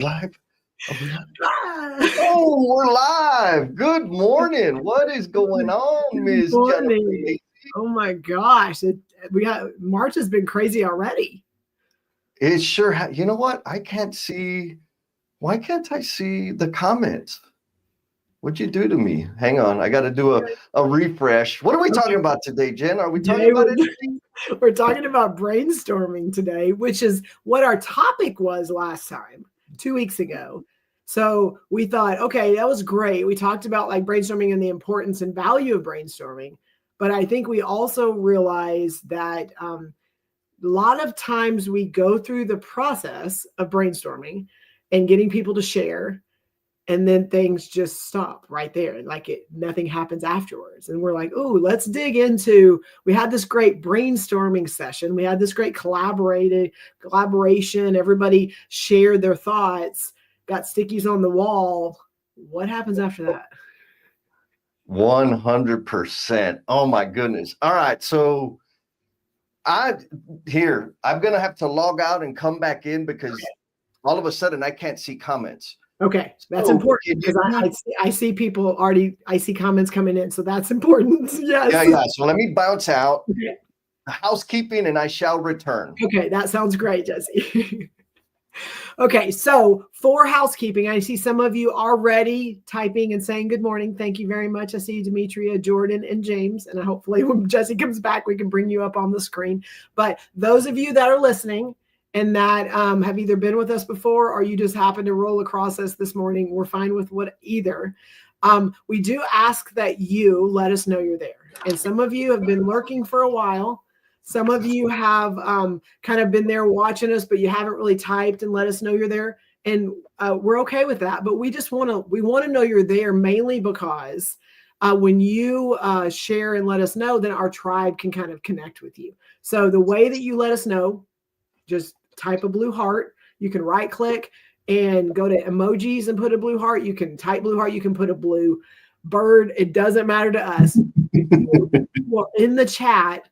Live? Are we live? Ah, Oh, we're live. Good morning. What is going on, good Miss Jennifer morning. Lacey? Oh my gosh. March has been crazy already. It sure you know what? I can't see. Why can't I see the comments? What'd you do to me? Hang on. I got to do a refresh. What are we talking Okay. about today, Jen? Are we talking Today about anything? we're talking about brainstorming today, which is what our topic was last time, 2 weeks ago. So we thought, okay, that was great. We talked about like brainstorming and the importance and value of brainstorming. But I think we also realized that a lot of times we go through the process of brainstorming and getting people to share, and then things just stop right there, like nothing happens afterwards, and we're like, oh, let's dig into, we had this great brainstorming session, we had this great collaboration, everybody shared their thoughts, got stickies on the wall. What happens after that? 100%. Oh my goodness. All right. So I'm going to have to log out and come back in because all of a sudden I can't see comments. Okay, that's So important because I see people already, I see comments coming in, so that's important. Yes. yeah. So let me bounce out. Okay. Housekeeping, and I shall return. Okay, that sounds great, Jesse. Okay, so for housekeeping, I see some of you already typing and saying good morning. Thank you very much. I see you, Demetria, Jordan, and James. And hopefully when Jesse comes back, we can bring you up on the screen. But those of you that are listening and that have either been with us before or you just happen to roll across us this morning, we're fine with what either. We do ask that you let us know you're there. And some of you have been lurking for a while. Some of you have kind of been there watching us, but you haven't really typed and let us know you're there. And we're okay with that. But we want to know you're there mainly because when you share and let us know, then our tribe can kind of connect with you. So the way that you let us know, just type a blue heart. You can right click and go to emojis and put a blue heart. You can type blue heart. You can put a blue bird. It doesn't matter to us. Well, in the chat,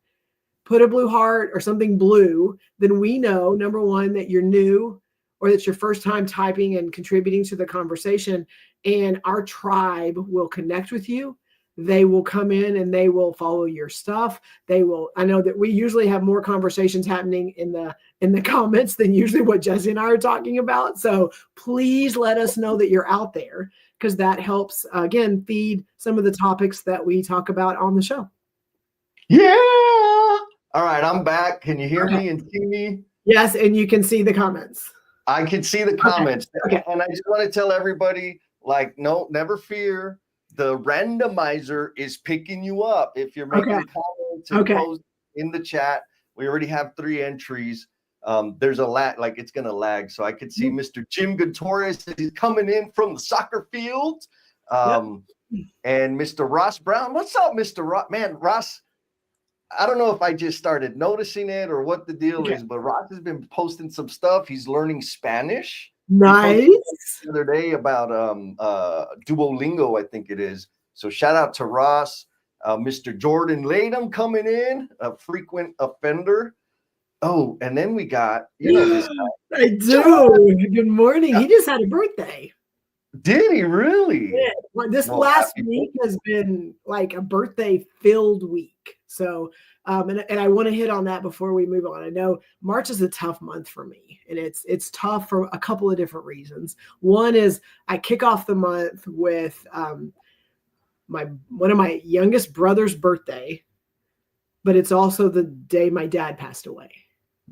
put a blue heart or something blue, then we know, number one, that you're new or that's your first time typing and contributing to the conversation, and our tribe will connect with you. They will come in and they will follow your stuff. I know that we usually have more conversations happening in the comments than usually what Jesse and I are talking about. So please let us know that you're out there, because that helps, again, feed some of the topics that we talk about on the show. Yeah. All right, I'm back. Can you hear me and see me? Yes, and you can see the comments. I can see the comments. Okay. And I just want to tell everybody, no, never fear. The randomizer is picking you up. If you're making comments and posts in the chat, we already have 3 entries. There's a lag, like it's going to lag. So I could see Mr. Jim Gutierrez is coming in from the soccer field. And Mr. Ross Brown. What's up, Mr. Ross? Man, Ross, I don't know if I just started noticing it or what the deal is, but Ross has been posting some stuff. He's learning Spanish. Nice. The other day about Duolingo, I think it is. So shout out to Ross. Mr. Jordan Latham coming in, a frequent offender. Oh, and then we got, this guy. I do. Good morning. He just had a birthday. Did he really? Yeah. Well, this last week has been like a birthday-filled week. So, and I want to hit on that before we move on. I know March is a tough month for me, and it's tough for a couple of different reasons. One is I kick off the month with one of my youngest brother's birthday, but it's also the day my dad passed away.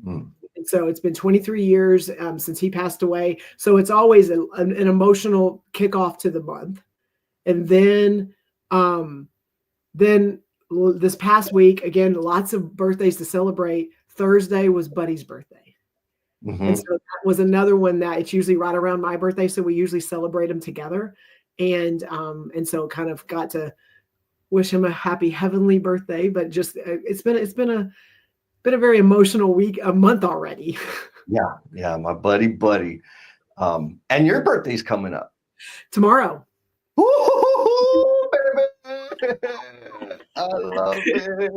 And so it's been 23 years since he passed away. So it's always an emotional kickoff to the month. And then this past week, again, lots of birthdays to celebrate. Thursday was Buddy's birthday. And so that was another one that it's usually right around my birthday. So we usually celebrate them together. And so kind of got to wish him a happy heavenly birthday, but just, it's been a very emotional week, a month already. Yeah. My buddy. And your birthday's coming up Tomorrow. Ooh, baby. I love it.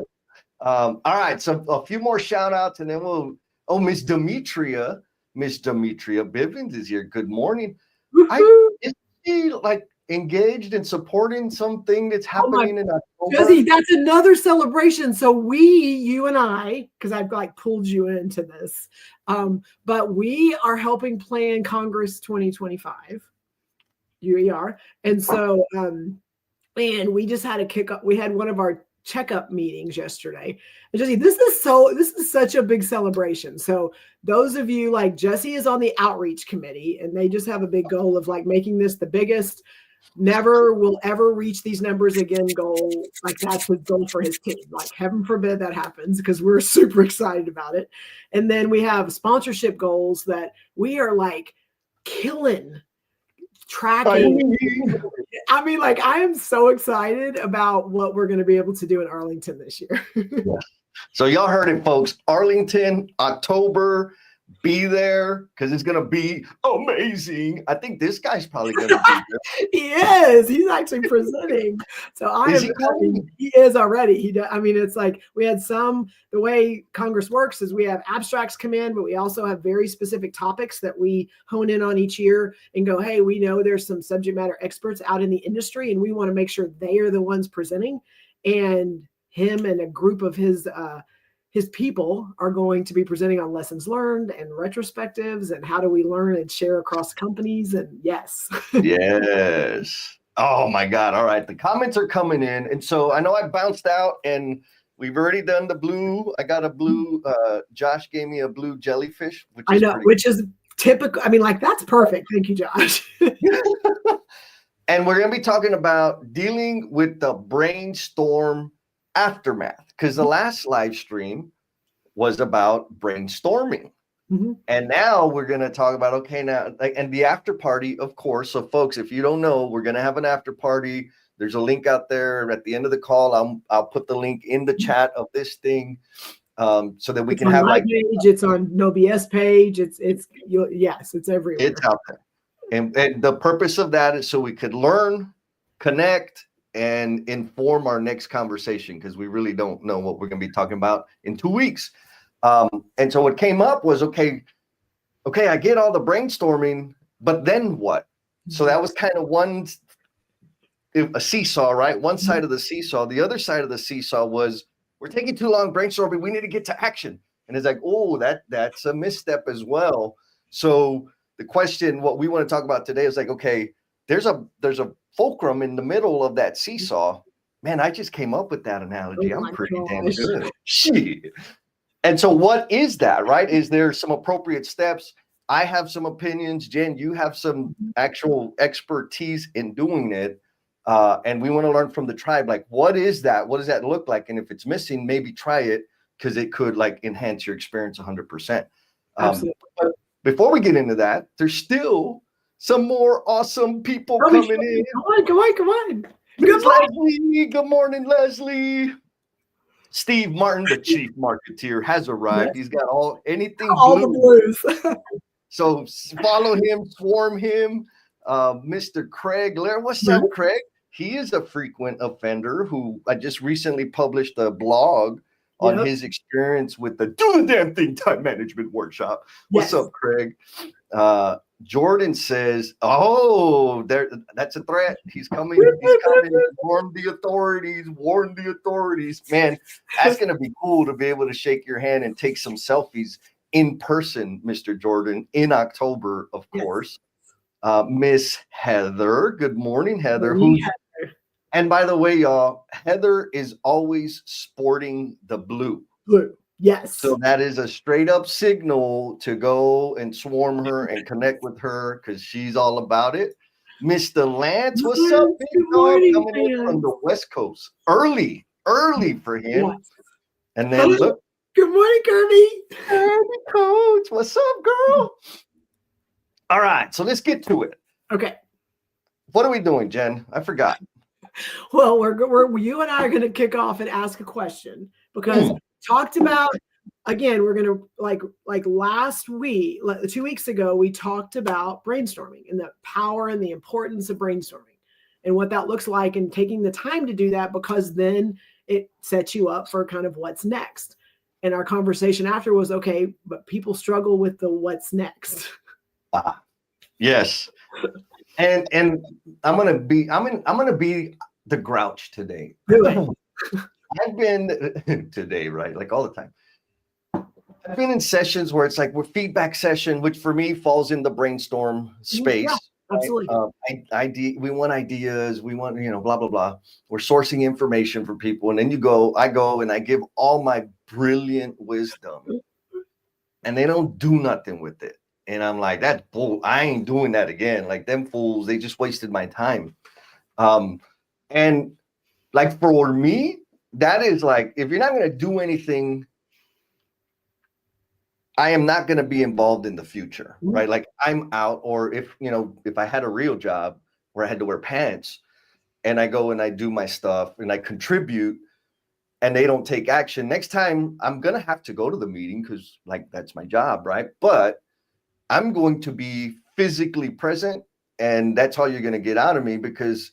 All right. So a few more shout outs and then Miss Demetria Miss Demetria Bivens is here. Good morning. Woohoo! Is she like engaged in supporting something that's happening in October? Jesse, that's another celebration. So you and I, because I've like pulled you into this, but we are helping plan Congress 2025. We are. And so, and we just had a kickoff. We had one of our checkup meetings yesterday. And Jesse, this is such a big celebration. So those of you, like Jesse is on the outreach committee, and they just have a big goal of like making this the biggest never will ever reach these numbers again goal. Like that's his goal for his team. Like heaven forbid that happens, because we're super excited about it. And then we have sponsorship goals that we are like killing tracking. I mean, like, I am so excited about what we're going to be able to do in Arlington this year. Yeah. So y'all heard it, folks. Arlington, October. Be there, because it's gonna be amazing. I think this guy's probably gonna be there. He is. He's actually presenting. So he is already. He does. I mean, it's like we had the way Congress works is we have abstracts come in, but we also have very specific topics that we hone in on each year and go, hey, we know there's some subject matter experts out in the industry, and we want to make sure they are the ones presenting. And him and a group of his people are going to be presenting on lessons learned and retrospectives and how do we learn and share across companies. And yes. Yes. Oh my God. All right. The comments are coming in. And so I know I bounced out and we've already done the blue. I got a blue, Josh gave me a blue jellyfish, which is typical. I mean, like, that's perfect. Thank you, Josh. And we're going to be talking about dealing with the brainstorm aftermath, because the last live stream was about brainstorming. Mm-hmm. And now we're going to talk about, and the after party, of course. So folks, if you don't know, we're going to have an after party. There's a link out there at the end of the call. I'll put the link in the chat of this thing, so that we can have my page, it's on No BS page. It's everywhere. It's out there. And the purpose of that is so we could learn, connect, and inform our next conversation, because we really don't know what we're going to be talking about in 2 weeks. And so what came up was, okay, I get all the brainstorming, but then what? So that was kind of a seesaw, right? One side of the seesaw. The other side of the seesaw was, we're taking too long brainstorming. We need to get to action. And it's like, oh, that's a misstep as well. So the question, what we want to talk about today is like, okay, there's a fulcrum in the middle of that seesaw. Man, I just came up with that analogy. I'm pretty damn good. Shit. And so what is that, right? Is there some appropriate steps? I have some opinions. Jen, you have some actual expertise in doing it. And we want to learn from the tribe. Like, what is that? What does that look like? And if it's missing, maybe try it, because it could like enhance your experience 100%. Absolutely. But before we get into that, there's still some more awesome people coming in. Come on. Good Leslie. Good morning, Leslie. Steve Martin, the chief marketeer, has arrived. Yes. He's got all the blues. So follow him, swarm him. Mr. Craig Lair. What's up, Craig? He is a frequent offender who I just recently published a blog on his experience with the Do the Damn Thing time management workshop. What's up, Craig? Jordan says, that's a threat. He's coming. Warn the authorities. Man, that's going to be cool to be able to shake your hand and take some selfies in person, Mr. Jordan, in October, of course. Miss Heather. Good morning, Heather. And by the way, y'all, Heather is always sporting the blue. Yes. So that is a straight up signal to go and swarm her and connect with her, because she's all about it. Mr. Lance, what's up, big dog? Coming in from the West Coast. Early for him. Yes. And then look. Good morning, Kirby. Kirby Coach. What's up, girl? All right, so let's get to it. Okay. What are we doing, Jen? I forgot. Well, you and I are going to kick off and ask a question, because talked about, again, we're going to like last week, 2 weeks ago, we talked about brainstorming and the power and the importance of brainstorming and what that looks like, and taking the time to do that, because then it sets you up for kind of what's next. And our conversation after was, okay, but people struggle with the what's next. Yes. And I'm gonna be the grouch today. Do it. I've been today, right? Like all the time. I've been in sessions where it's like we're feedback session, which for me falls in the brainstorm space. Yeah, absolutely. Right? We want ideas, we want, blah, blah, blah. We're sourcing information for people. And then I go and I give all my brilliant wisdom and they don't do nothing with it. And I'm like, that's bull. I ain't doing that again. Like them fools, they just wasted my time. And like for me, that is like, if you're not going to do anything, I am not going to be involved in the future, right? Like I'm out, or if I had a real job where I had to wear pants and I go and I do my stuff and I contribute and they don't take action, next time I'm going to have to go to the meeting because like that's my job, right? But I'm going to be physically present and that's all you're going to get out of me because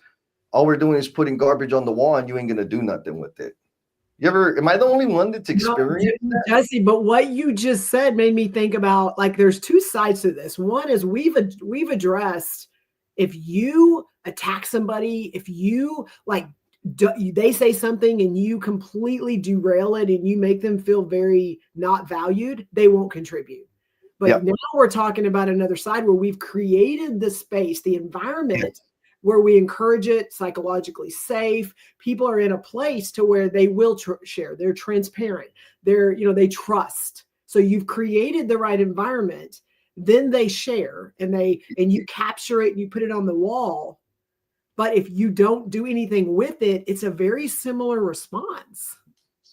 all we're doing is putting garbage on the wall and you ain't going to do nothing with it. Am I the only one that's experienced that? Jesse, but what you just said made me think about, like, there's two sides to this. One is we've addressed, if you attack somebody, if you they say something and you completely derail it and you make them feel very not valued, they won't contribute. But now we're talking about another side where we've created the space, the environment where we encourage it, psychologically safe. People are in a place to where they will share. They're transparent. They trust. So you've created the right environment. Then they share and you capture it and you put it on the wall. But if you don't do anything with it, it's a very similar response.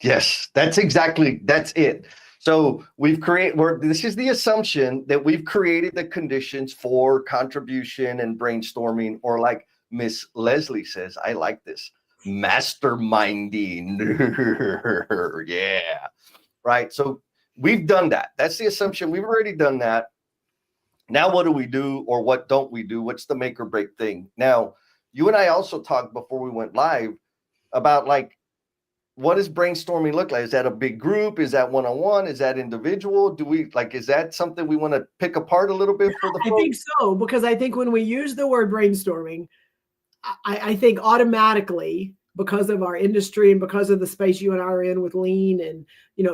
Yes, that's it. So this is the assumption that we've created the conditions for contribution and brainstorming, or like Miss Leslie says, I like this, masterminding. Yeah, right. So we've done that. That's the assumption. We've already done that. Now, what do we do, or what don't we do? What's the make or break thing? Now, you and I also talked before we went live about like, what does brainstorming look like? Is that a big group? Is that one-on-one? Is that individual? Is that something we want to pick apart a little bit for the folks? I think so, because I think when we use the word brainstorming, I think automatically, because of our industry and because of the space you and I are in with lean and,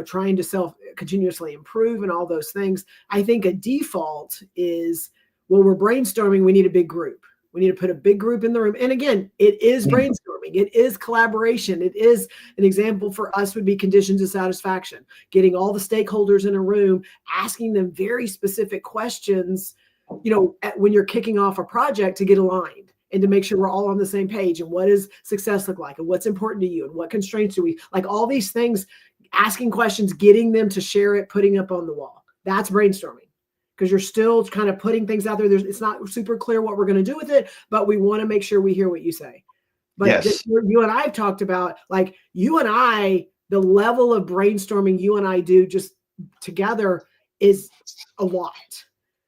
trying to continuously improve and all those things, I think a default is, well, we're brainstorming, we need a big group. We need to put a big group in the room. And again, it is brainstorming. It is collaboration. It is, an example for us would be conditions of satisfaction, getting all the stakeholders in a room, asking them very specific questions, when you're kicking off a project, to get aligned and to make sure we're all on the same page. And what does success look like? And what's important to you? And what constraints do we like? All these things, asking questions, getting them to share it, putting up on the wall. That's brainstorming. Because you're still kind of putting things out there. It's not super clear what we're going to do with it, but we want to make sure we hear what you say. But you and I have talked about, like, you and I, the level of brainstorming you and I do just together is a lot.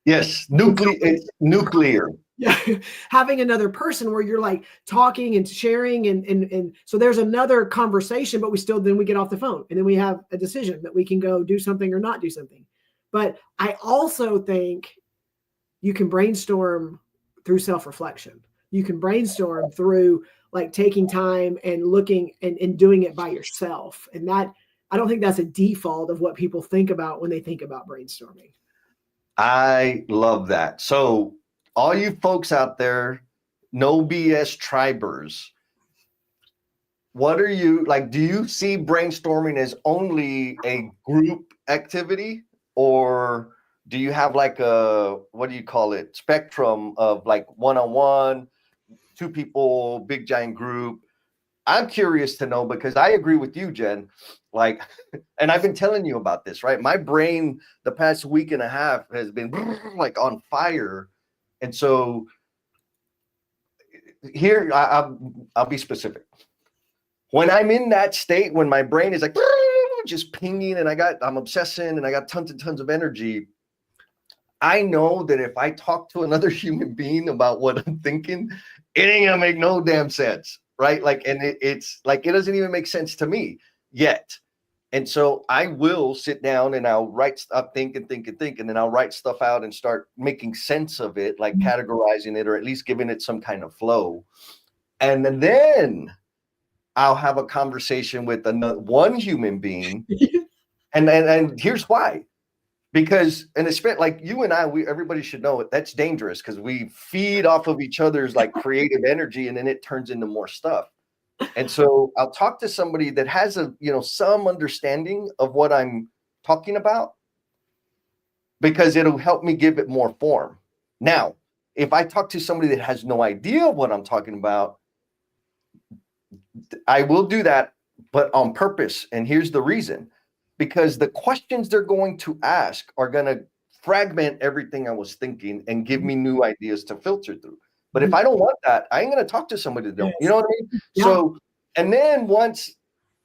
Yes, it's nuclear. Yeah, having another person where you're like talking and sharing and so there's another conversation, but then we get off the phone and then we have a decision that we can go do something or not do something. But I also think you can brainstorm through self-reflection. You can brainstorm through like taking time and looking and doing it by yourself. And that, I don't think that's a default of what people think about when they think about brainstorming. I love that. So all you folks out there, no BS tribers, what are you like? Do you see brainstorming as only a group activity? Or do you have like what do you call it, spectrum of like one-on-one, two people, big giant group? I'm curious to know, because I agree with you, Jen. Like, and I've been telling you about this, right? My brain the past week and a half has been like on fire. And so here, I'll be specific. When I'm in that state, when my brain is like just pinging and I'm obsessing and I got tons and tons of energy, I know that if I talk to another human being about what I'm thinking, it ain't gonna make no damn sense, right? Like, and it's like, it doesn't even make sense to me yet. And so I will sit down and I'll write up, think, and then I'll write stuff out and start making sense of it, like categorizing it or at least giving it some kind of flow. And then I'll have a conversation with one human being. And here's why. Because, and especially like you and I, everybody should know it. That's dangerous because we feed off of each other's like creative energy, and then it turns into more stuff. And so I'll talk to somebody that has some understanding of what I'm talking about, because it'll help me give it more form. Now, if I talk to somebody that has no idea what I'm talking about, I will do that, but on purpose. And here's the reason. Because the questions they're going to ask are going to fragment everything I was thinking and give me new ideas to filter through. But if I don't want that, I ain't going to talk to somebody that don't. You know what I mean? Yeah. So, and then once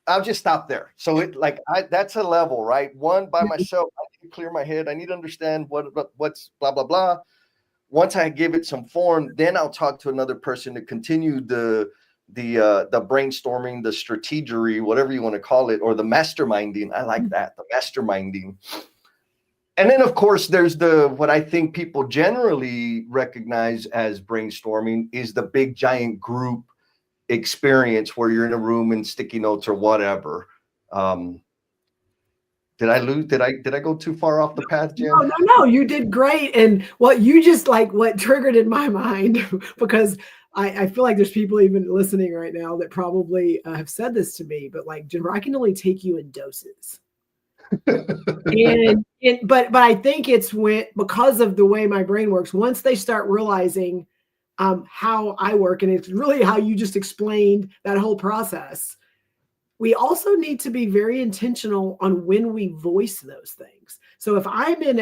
I'll just stop there. So that's a level, right? One, by myself, I need to clear my head. I need to understand what's blah, blah, blah. Once I give it some form, then I'll talk to another person to continue the brainstorming, the strategery, whatever you want to call it, or the masterminding. I like that, the masterminding. And then, of course, there's what I think people generally recognize as brainstorming is the big giant group experience where you're in a room and sticky notes or whatever. Did I go too far off the path, Jen? No, you did great. And what you just what triggered in my mind, because I feel like there's people even listening right now that probably have said this to me, but Jennifer, I can only take you in doses. But I think it's because of the way my brain works, once they start realizing how I work, and it's really how you just explained that whole process, we also need to be very intentional on when we voice those things. So if I'm in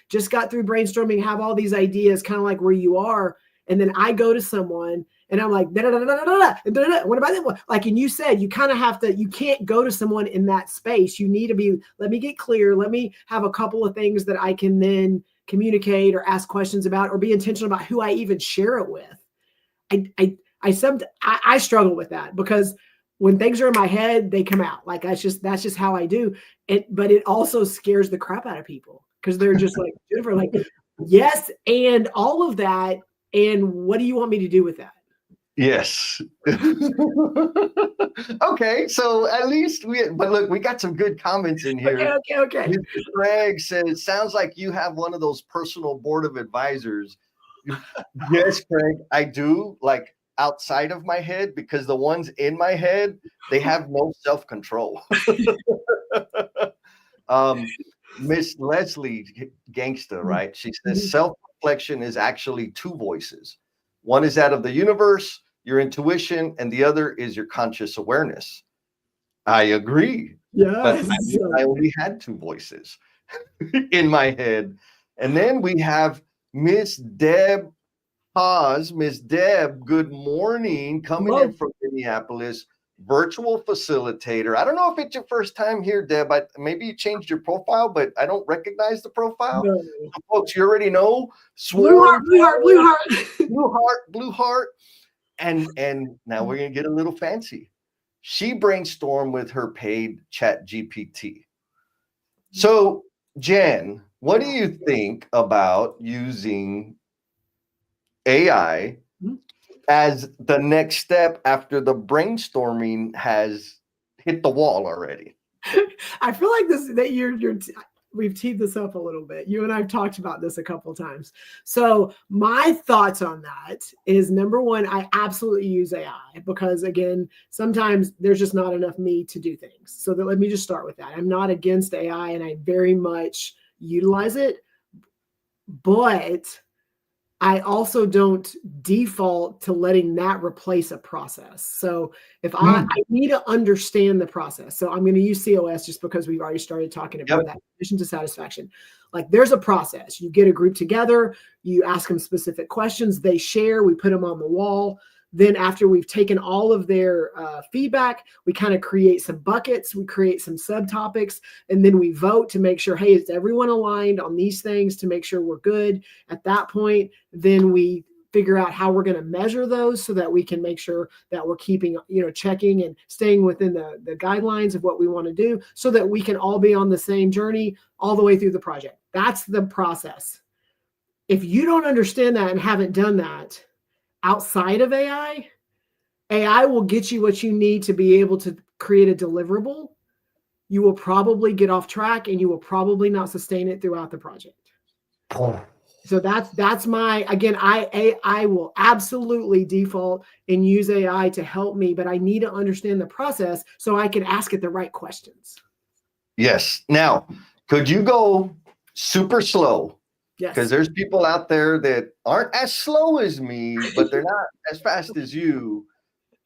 just got through brainstorming, have all these ideas, kind of like where you are, and then I go to someone and I'm like, what about that one? And you said, you kind of have to, you can't go to someone in that space. You need to let me get clear. Let me have a couple of things that I can then communicate or ask questions about, or be intentional about who I even share it with. I struggle with that, because when things are in my head, they come out. That's just how I do it. But it also scares the crap out of people, because they're just like, Jennifer, yes, and all of that. And what do you want me to do with that? Yes. Okay. So at least but look, we got some good comments in here. Okay. Mr. Craig says, sounds like you have one of those personal board of advisors. Yes, Craig, I do. Outside of my head, because the ones in my head, they have no self-control. Miss Leslie Gangsta, right? She says self-reflection is actually two voices. One is that of the universe, your intuition, and the other is your conscious awareness. I agree. Yeah. But I only had two voices in my head. And then we have Miss Deb Paz. Miss Deb, good morning, coming in from Minneapolis, virtual facilitator. I don't know if it's your first time here, Deb. Maybe you changed your profile, but I don't recognize the profile. No. So folks, you already know. Blue heart. And now we're going to get a little fancy. She brainstormed with her paid Chat GPT. So, Jen, what do you think about using AI as the next step after the brainstorming has hit the wall already? I feel like we've teed this up a little bit. You and I've talked about this a couple of times. So my thoughts on that is, number one, I absolutely use AI, because again, sometimes there's just not enough me to do things. So let me just start with that. I'm not against AI, and I very much utilize it, but I also don't default to letting that replace a process. So if I need to understand the process, so I'm going to use COS just because we've already started talking about that, mission to satisfaction. There's a process. You get a group together, you ask them specific questions, they share, we put them on the wall. Then after we've taken all of their feedback, we kind of create some buckets, we create some subtopics, and then we vote to make sure, hey, is everyone aligned on these things to make sure we're good? At that point, then we figure out how we're going to measure those so that we can make sure that we're keeping, checking and staying within the guidelines of what we want to do so that we can all be on the same journey all the way through the project. That's the process. If you don't understand that and haven't done that outside of AI, AI will get you what you need to be able to create a deliverable. You will probably get off track and you will probably not sustain it throughout the project. So that's my, again, I will absolutely default and use AI to help me, but I need to understand the process so I can ask it the right questions. Yes. Now, could you go super slow? Yes. Because there's people out there that aren't as slow as me, but they're not as fast as you.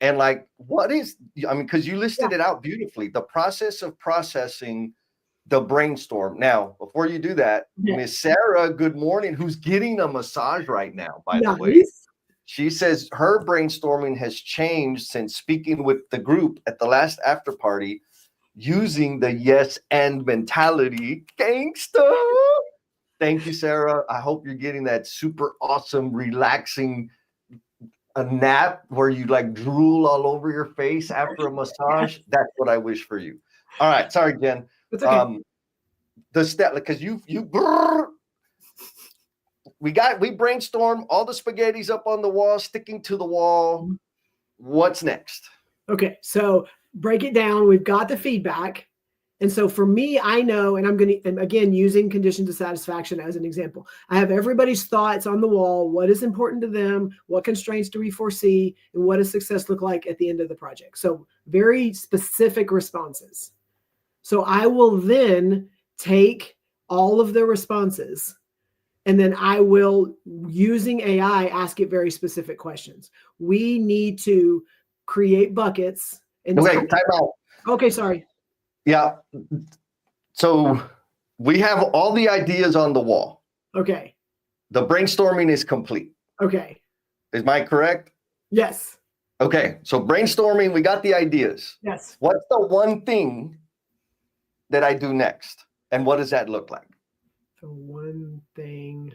And like, because you listed it out beautifully, the process of processing the brainstorm. Now, before you do that, Miss Sarah, good morning, who's getting a massage right now, by the way. She says her brainstorming has changed since speaking with the group at the last after party using the yes and mentality. Gangsta. Thank you, Sarah. I hope you're getting that super awesome, relaxing a nap where you like drool all over your face after a massage. That's what I wish for you. All right. Sorry, Jen. It's okay. The step, because we brainstorm all the spaghetti's up on the wall, sticking to the wall. What's next? Okay. So break it down. We've got the feedback. And so for me, I know, and I'm going to, again, using conditions of satisfaction as an example, I have everybody's thoughts on the wall. What is important to them? What constraints do we foresee? And what does success look like at the end of the project? So very specific responses. So I will then take all of the responses and then I will, using AI, ask it very specific questions. We need to create buckets. And okay, time out. Okay, sorry. Yeah. So we have all the ideas on the wall. Okay. The brainstorming is complete. Okay. Is my correct? Yes. Okay. So brainstorming, we got the ideas. Yes. What's the one thing that I do next? And what does that look like? The one thing.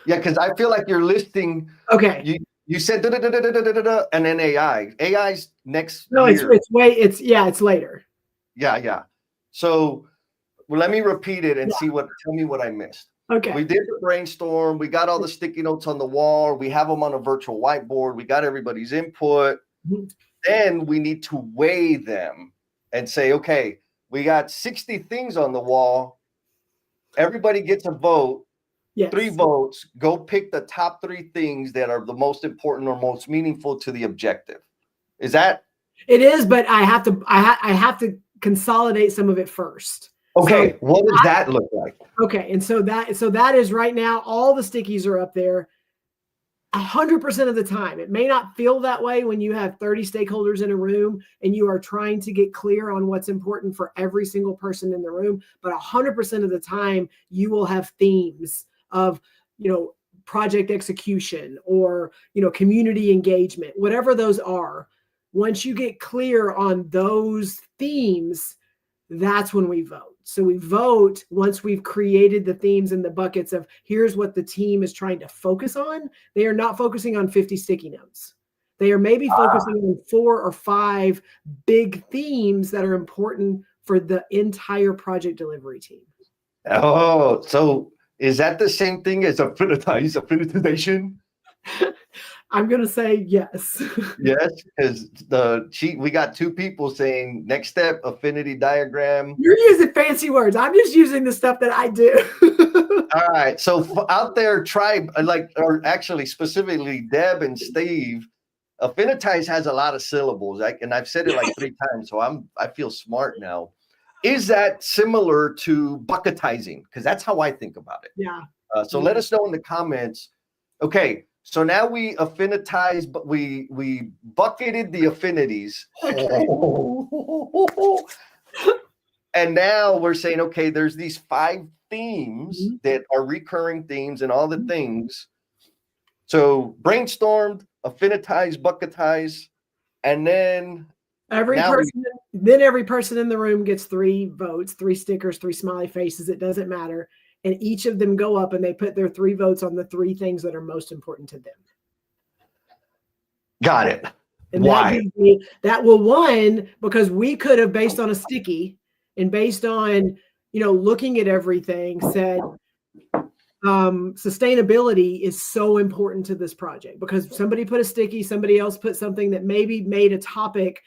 Yeah, because I feel like you're listing. Okay. You said da, da, da, da, da, da, da, da, and then AI. AI's next. No, year. it's later. Yeah. So let me repeat it and tell me what I missed. Okay. We did the brainstorm. We got all the sticky notes on the wall. We have them on a virtual whiteboard. We got everybody's input. Mm-hmm. Then we need to weigh them and say, okay, we got 60 things on the wall. Everybody gets a vote. Yes. 3 votes. Go pick the top 3 things that are the most important or most meaningful to the objective. Is that? It is, but I have to consolidate some of it first. Okay, so what does that look like? Okay, and so that is right now, all the stickies are up there 100% of the time. It may not feel that way when you have 30 stakeholders in a room and you are trying to get clear on what's important for every single person in the room, but 100% of the time you will have themes of, project execution or, community engagement, whatever those are. Once you get clear on those themes, that's when we vote. So we vote once we've created the themes and the buckets of here's what the team is trying to focus on. They are not focusing on 50 sticky notes. They are maybe focusing on 4 or 5 big themes that are important for the entire project delivery team. Oh, so is that the same thing as affinitization? I'm going to say yes. Yes, because we got 2 people saying next step, affinity diagram. You're using fancy words. I'm just using the stuff that I do. All right. So out there, or actually specifically Deb and Steve, affinitize has a lot of syllables. And I've said it like 3 times. So I feel smart now. Is that similar to bucketizing? Because that's how I think about it. Yeah. So let us know in the comments. Okay. So now we affinitized, but we bucketed the affinities. Okay. And now we're saying, okay, there's these 5 themes that are recurring themes and all the things. So brainstormed, affinitized, bucketized, and then every person in the room gets 3 votes, 3 stickers, 3 smiley faces. It doesn't matter. And each of them go up and they put their 3 votes on the 3 things that are most important to them. Got it. And Why? that will one, because we could have, based on a sticky and based on, looking at everything, said sustainability is so important to this project, because somebody put a sticky, somebody else put something that maybe made a topic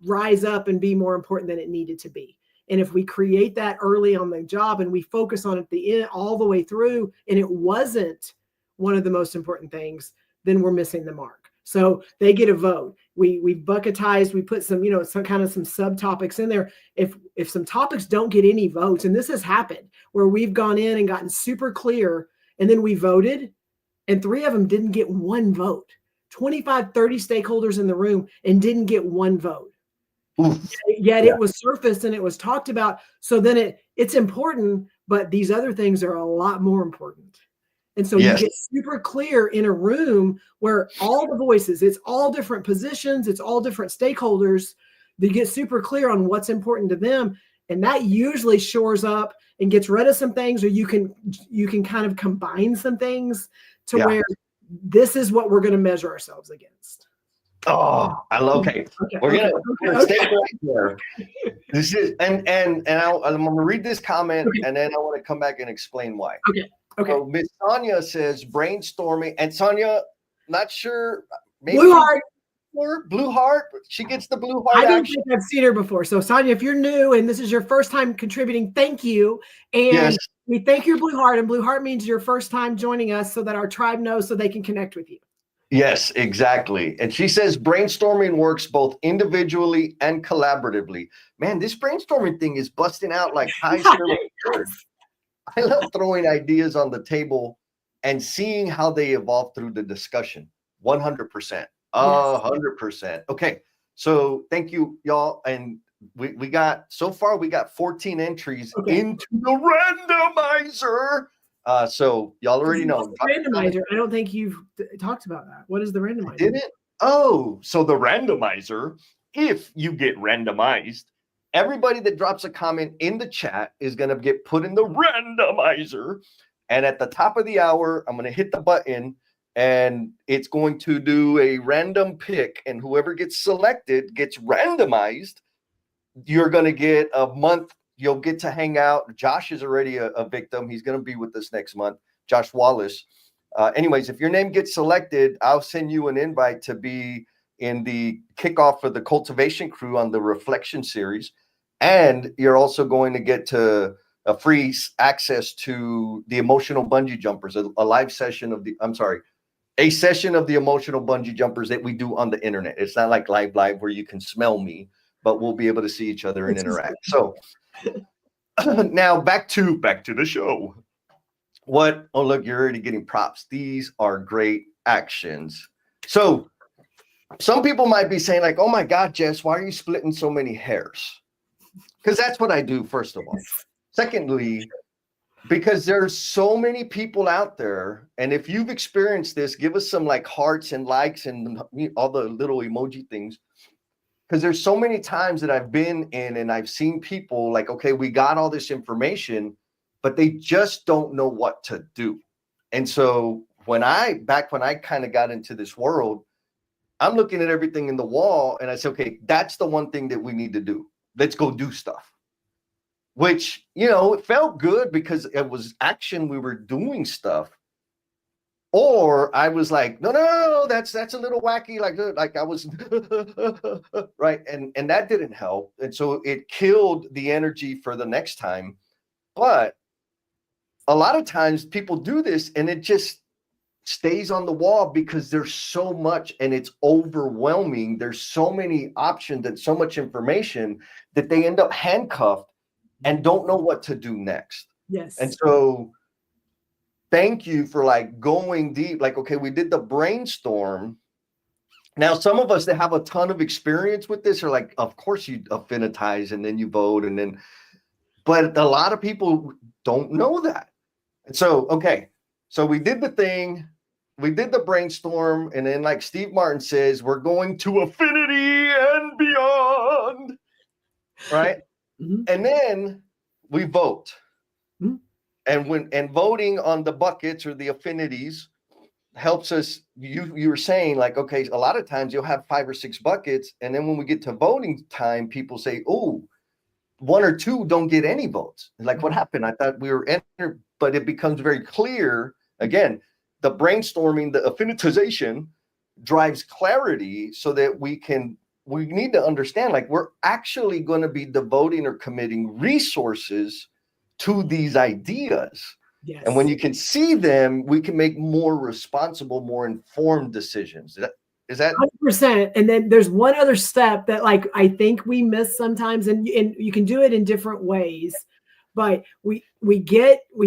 rise up and be more important than it needed to be. And if we create that early on the job and we focus on it at the end all the way through, and it wasn't one of the most important things, then we're missing the mark. So they get a vote. We bucketized, we put some, some subtopics in there. If some topics don't get any votes, and this has happened where we've gone in and gotten super clear, and then we voted, and 3 of them didn't get one vote. 25, 30 stakeholders in the room and didn't get one vote. Yet it was surfaced and it was talked about. So then it's important, but these other things are a lot more important. And so you get super clear in a room where all the voices, it's all different positions, it's all different stakeholders. They get super clear on what's important to them. And that usually shores up and gets rid of some things, or you can kind of combine some things to where this is what we're going to measure ourselves against. Oh, I love it. We're gonna stay right there. This is and I'm gonna read this comment and then I want to come back and explain why. Okay. So Miss Sonia says brainstorming, and Sonia, not sure. Maybe Blue Heart. She gets the Blue Heart. I don't think I've seen her before. So Sonia, if you're new and this is your first time contributing, thank you. And we thank your Blue Heart, and Blue Heart means your first time joining us, so that our tribe knows, so they can connect with you. Yes, exactly. And she says brainstorming works both individually and collaboratively. Man, this brainstorming thing is busting out like high. I love throwing ideas on the table and seeing how they evolve through the discussion. 100%. 100%. Okay. So thank you, y'all. And we got, so far, we got 14 entries into the randomizer. So y'all already know. Randomizer. I don't think you've talked about that. What is the randomizer? Didn't? Oh, so the randomizer, if you get randomized, everybody that drops a comment in the chat is going to get put in the randomizer. And at the top of the hour, I'm going to hit the button and it's going to do a random pick. And whoever gets selected gets randomized. You're going to get a month. You'll get to hang out. Josh is already a victim. He's going to be with us next month. Josh Wallace. Anyways, if your name gets selected, I'll send you an invite to be in the kickoff for the cultivation crew on the reflection series. And you're also going to get to a free access to the emotional bungee jumpers, a live session of a session of the emotional bungee jumpers that we do on the internet. It's not like live where you can smell me, but we'll be able to see each other and interact. So now back to the show. Oh, look, you're already getting props. These are great actions. So some people might be saying like, oh my God, Jess, why are you splitting so many hairs? Because that's what I do, first of all. Secondly, because there's so many people out there, and if you've experienced this, give us some like hearts and likes and all the little emoji things. Because there's so many times that I've been in and I've seen people like, okay, we got all this information, but they just don't know what to do. And so back when I kind of got into this world, I'm looking at everything in the wall and I say, okay, that's the one thing that we need to do. Let's go do stuff. Which, it felt good because it was action. We were doing stuff. Or I was like, no, that's a little wacky. Like I was right. And that didn't help. And so it killed the energy for the next time. But a lot of times people do this and it just stays on the wall because there's so much and it's overwhelming. There's so many options and so much information that they end up handcuffed and don't know what to do next. Yes. And so thank you for like going deep. Like, okay, we did the brainstorm. Now, some of us that have a ton of experience with this are like, of course you affinitize and then you vote but a lot of people don't know that. And so, okay, so we did the thing, we did the brainstorm, and then like Steve Martin says, we're going to affinity and beyond, right? Mm-hmm. And then we vote. Mm-hmm. And voting on the buckets or the affinities, helps us. You were saying like, okay, a lot of times you'll have 5 or 6 buckets, and then when we get to voting time, people say, oh, 1 or 2 don't get any votes. Like, what happened? I thought we were entered, but it becomes very clear. Again, the brainstorming, the affinitization drives clarity so that we need to understand, like, we're actually going to be devoting or committing resources to these ideas. Yes. And when you can see them, we can make more responsible, more informed decisions. Is that 100%? And then there's one other step that, like, I think we miss sometimes, and you can do it in different ways, but we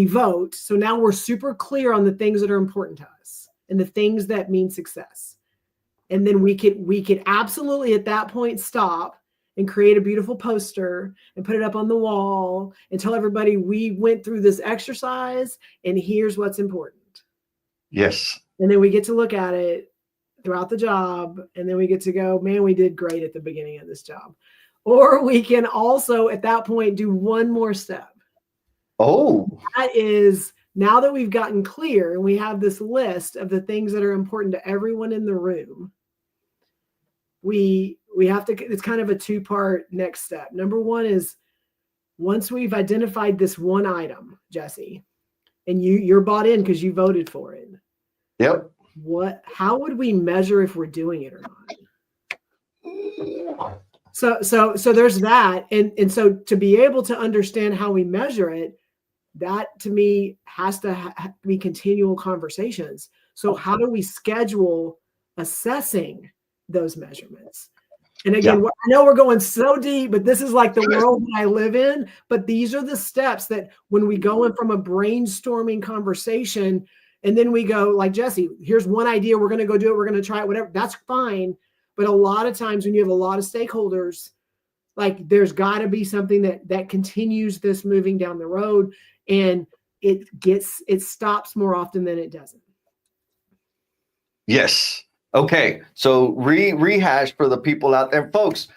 vote. So now we're super clear on the things that are important to us and the things that mean success. And then we could absolutely at that point stop and create a beautiful poster and put it up on the wall and tell everybody we went through this exercise and here's what's important. Yes. And then we get to look at it throughout the job, and then we get to go, man, we did great at the beginning of this job. Or we can also at that point do one more step. Oh, that is, now that we've gotten clear and we have this list of the things that are important to everyone in the room, we have to, it's kind of a 2-part next step. Number one is, once we've identified this one item, Jesse, and you're bought in because you voted for it. Yep. How would we measure if we're doing it or not? So there's that. And so to be able to understand how we measure it, that to me has to be continual conversations. So how do we schedule assessing those measurements? And again, I know we're going so deep, but this is like the world that I live in. But these are the steps that when we go in from a brainstorming conversation, and then we go like, Jesse, here's one idea. We're going to go do it. We're going to try it, whatever. That's fine. But a lot of times when you have a lot of stakeholders, like, there's got to be something that continues this moving down the road, and it stops more often than it doesn't. Yes. Okay. So rehash for the people out there, folks.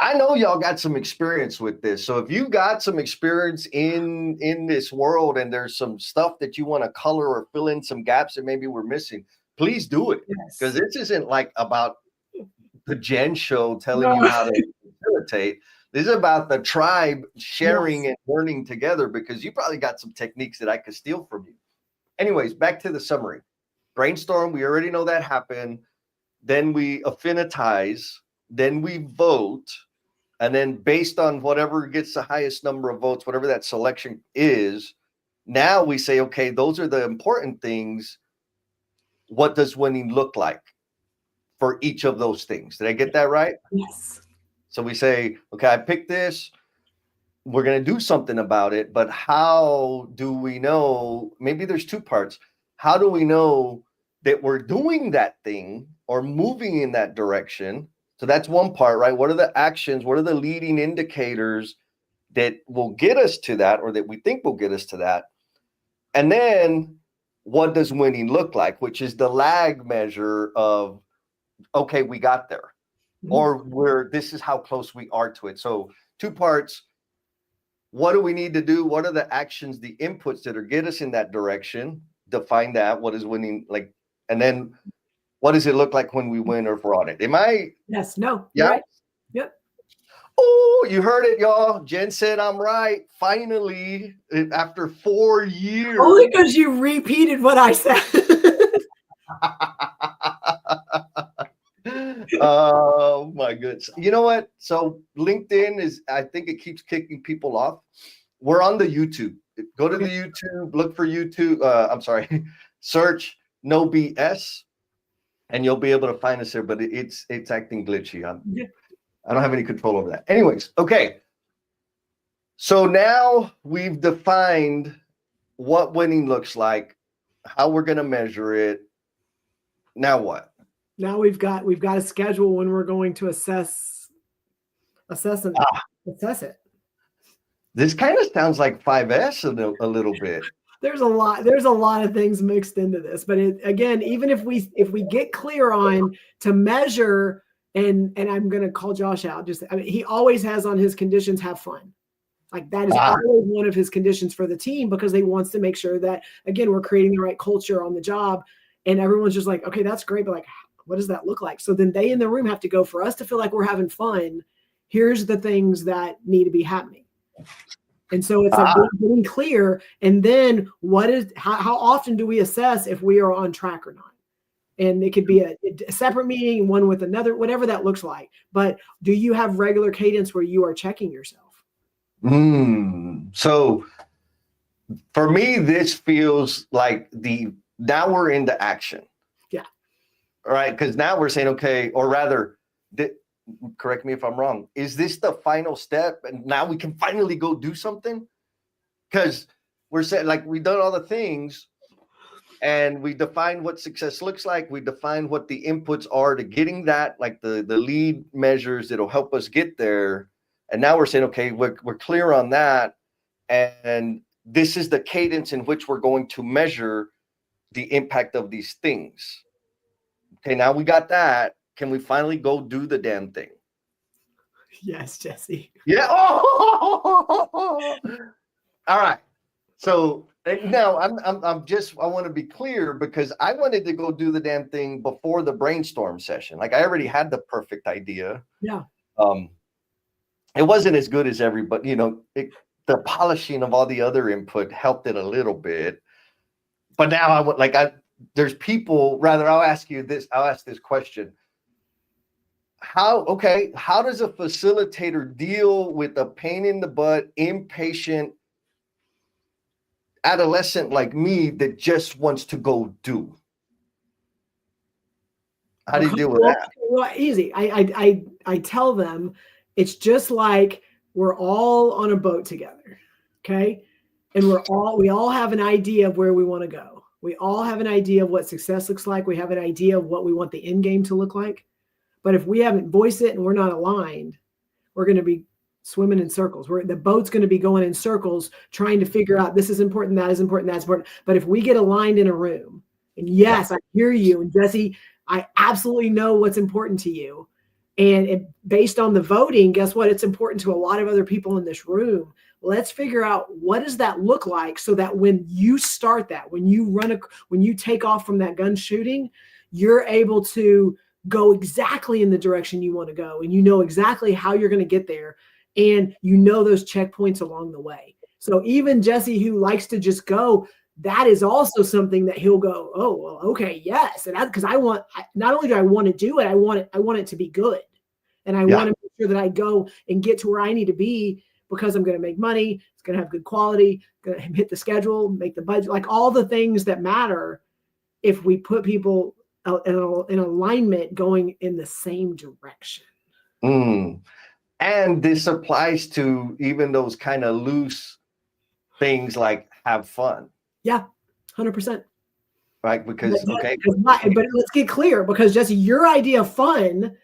I know y'all got some experience with this. So if you got some experience in this world and there's some stuff that you want to color or fill in some gaps that maybe we're missing, please do it. Because this isn't like about the Jen show telling you how to facilitate. This is about the tribe sharing and learning together, because you probably got some techniques that I could steal from you. Anyways, back to the summary. Brainstorm, we already know that happened. Then we affinitize. Then we vote. And then based on whatever gets the highest number of votes, whatever that selection is, now we say, okay, those are the important things. What does winning look like for each of those things? Did I get that right? Yes. So we say, okay, I picked this. We're going to do something about it. But how do we know? Maybe there's 2 parts. How do we know that we're doing that thing or moving in that direction? So that's one part, right? What are the actions? What are the leading indicators that will get us to that, or that we think will get us to that? And then what does winning look like, which is the lag measure of, okay, we got there, or this is how close we are to it. So 2 parts. What do we need to do? What are the actions, the inputs that are get us in that direction? Define that. What is winning like? And then what does it look like when we win or fraud it? Am I? Yes. No. Yeah. Right. Yep. Oh, you heard it, y'all. Jen said I'm right. Finally, after 4 years. Only because you repeated what I said. Oh my goodness. You know what? So LinkedIn is, I think it keeps kicking people off. We're on the YouTube. Go to the YouTube, look for YouTube. Search No BS, and you'll be able to find us there. But it's acting glitchy. I don't have any control over that. Anyways, okay. So now we've defined what winning looks like, how we're going to measure it. Now what? Now we've got a schedule when we're going to assess it. This kind of sounds like 5S a little bit. There's a lot of things mixed into this, but again, even if we get clear on to measure, and I'm going to call Josh out, he always has on his conditions, have fun. Like, that is always one of his conditions for the team, because he wants to make sure that, again, we're creating the right culture on the job. And everyone's just like, okay, that's great. But like, what does that look like? So then they in the room have to go, for us to feel like we're having fun. Here's the things that need to be happening. And so it's like getting clear. And then how often do we assess if we are on track or not? And it could be a separate meeting, one with another, whatever that looks like. But do you have regular cadence where you are checking yourself? So for me, this feels like now we're into action. Yeah. All right. Because now we're saying, okay, or rather, correct me if I'm wrong. Is this the final step? And now we can finally go do something? Because we're saying, like, we've done all the things and we define what success looks like. We define what the inputs are to getting that, like the lead measures that'll help us get there. And now we're saying, okay, we're clear on that. And this is the cadence in which we're going to measure the impact of these things. Okay, now we got that. Can we finally go do the damn thing? Yes, Jesse. Yeah. Oh! All right. So now I want to be clear, because I wanted to go do the damn thing before the brainstorm session. Like, I already had the perfect idea. Yeah. It wasn't as good as everybody, the polishing of all the other input helped it a little bit. But now there's people, rather, I'll ask this question. How does a facilitator deal with a pain in the butt, impatient adolescent like me that just wants to go do? How do you deal with that? Well, easy. I tell them it's just like we're all on a boat together, okay? And we all have an idea of where we want to go. We all have an idea of what success looks like. We have an idea of what we want the end game to look like. But if we haven't voiced it and we're not aligned, we're going to be swimming in circles. The boat's going to be going in circles trying to figure out this is important, that is important, that's important. But if we get aligned in a room, and yes, I hear you, and Jesse, I absolutely know what's important to you. And based on the voting, guess what? It's important to a lot of other people in this room. Let's figure out what does that look like, so that when you start that, when you take off from that gun shooting, you're able to go exactly in the direction you want to go, and you know exactly how you're going to get there, and you know those checkpoints along the way. So even Jesse, who likes to just go, that is also something that he'll go, oh, well, okay, yes. And because not only do I want to do it, I want it to be good. And I want to make sure that I go and get to where I need to be, because I'm going to make money. It's going to have good quality, going to hit the schedule, make the budget, like all the things that matter if we put people in alignment going in the same direction. And this applies to even those kind of loose things like have fun. Yeah, 100%. Right, because but let's get clear, because Jesse, your idea of fun,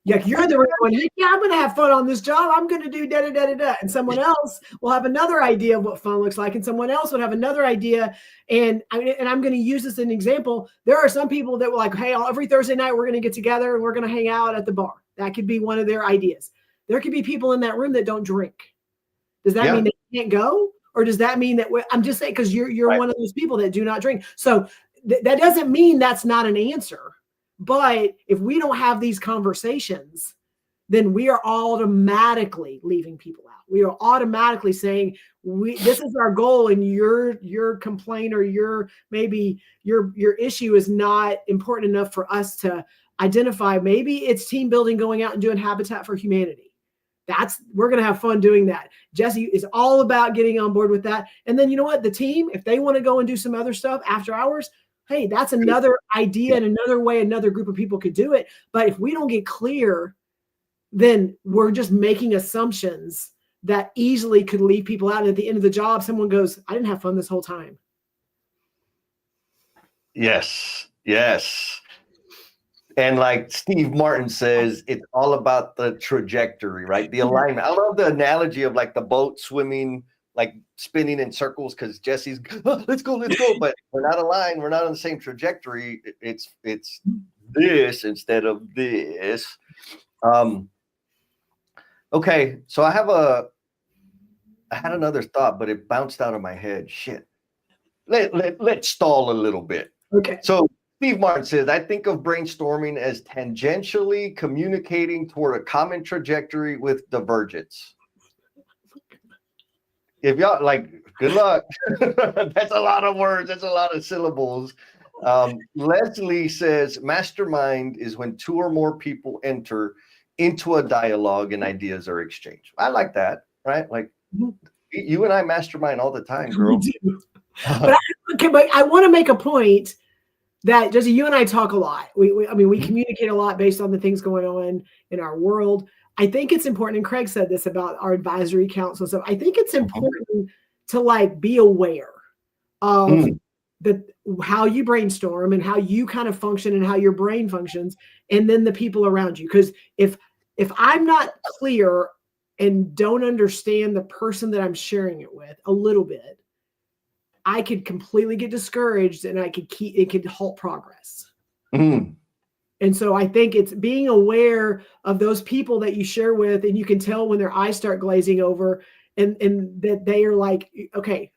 like you're the one, hey, yeah, I'm going to have fun on this job. I'm going to do da da da da da, and someone else will have another idea of what fun looks like, and someone else would have another idea. And I'm going to use this as an example. There are some people that were like, hey, every Thursday night we're going to get together and we're going to hang out at the bar. That could be one of their ideas. There could be people in that room that don't drink. Does that mean they can't go? Or does that mean that I'm just saying, because you're right, one of those people that do not drink. So that doesn't mean that's not an answer. But if we don't have these conversations, then we are automatically leaving people out. We are automatically saying this is our goal, and your complaint or your issue is not important enough for us to identify. Maybe it's team building, going out and doing Habitat for Humanity. We're going to have fun doing that. Jesse is all about getting on board with that. And then you know what? The team, if they want to go and do some other stuff after hours, hey, that's another idea and another way another group of people could do it. But if we don't get clear, then we're just making assumptions that easily could leave people out. And at the end of the job, someone goes, I didn't have fun this whole time. Yes. And like Steve Martin says, it's all about the trajectory, right? The alignment. I love the analogy of like the boat swimming, like spinning in circles, because Jesse's, let's go. But we're not aligned. We're not on the same trajectory. It's this instead of this. Okay. So I had another thought, but it bounced out of my head. Shit. Let's stall a little bit. Okay. So Steve Martin says, I think of brainstorming as tangentially communicating toward a common trajectory with divergence. If y'all like, good luck. That's a lot of words. That's a lot of syllables. Leslie says, mastermind is when two or more people enter into a dialogue and ideas are exchanged. I like that, right? Like you and I mastermind all the time, girl. We do. But I want to make a point that Jesse, you and I talk a lot. I mean, we communicate a lot based on the things going on in our world. I think it's important, and Craig said this about our advisory council. So I think it's important to like be aware of how you brainstorm and how you kind of function and how your brain functions, and then the people around you. Because if I'm not clear and don't understand the person that I'm sharing it with a little bit, I could completely get discouraged, and it could halt progress. And so I think it's being aware of those people that you share with, and you can tell when their eyes start glazing over, and that they are like, okay,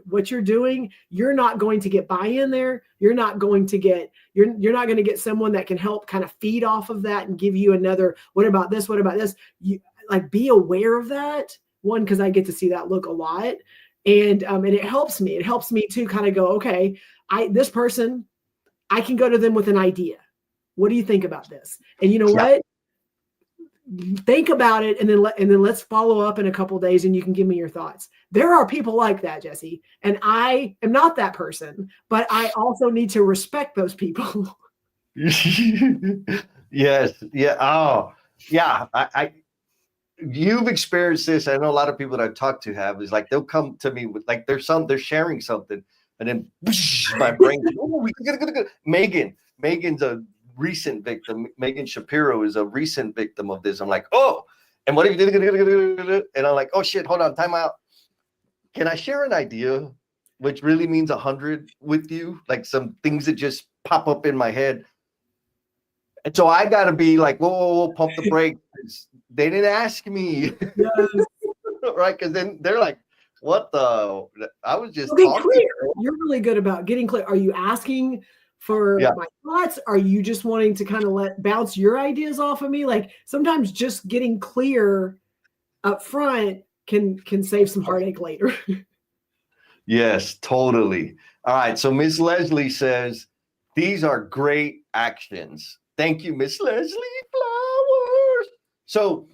what you're doing, you're not going to get buy-in there. You're not going to get someone that can help kind of feed off of that and give you another, what about this? What about this? You like be aware of that. One, because I get to see that look a lot. And it helps me. It helps me to kind of go, okay, this person, I can go to them with an idea. What do you think about this? And you know what? Think about it, and then let's follow up in a couple of days, and you can give me your thoughts. There are people like that, Jesse, and I am not that person, but I also need to respect those people. Yes. Yeah. Oh, yeah. You've experienced this. I know a lot of people that I've talked to have is like they'll come to me with like they're sharing something, and then my brain. Oh, we gotta go. Megan's a recent victim. Megan Shapiro is a recent victim of this. I'm like, oh, and what if you did? And I'm like, oh shit, hold on, time out. Can I share an idea, which really means 100 with you? Like some things that just pop up in my head. And so I got to be like, whoa, pump the brakes. They didn't ask me. Yes. Right? Because then they're like, what the? I was just talking. Clear. You're really good about getting clear. Are you asking for my thoughts? Are you just wanting to kind of bounce your ideas off of me? Like sometimes just getting clear up front can save some heartache later. Yes, totally. All right. So Miss Leslie says, these are great actions. Thank you, Miss Leslie. Flowers. So,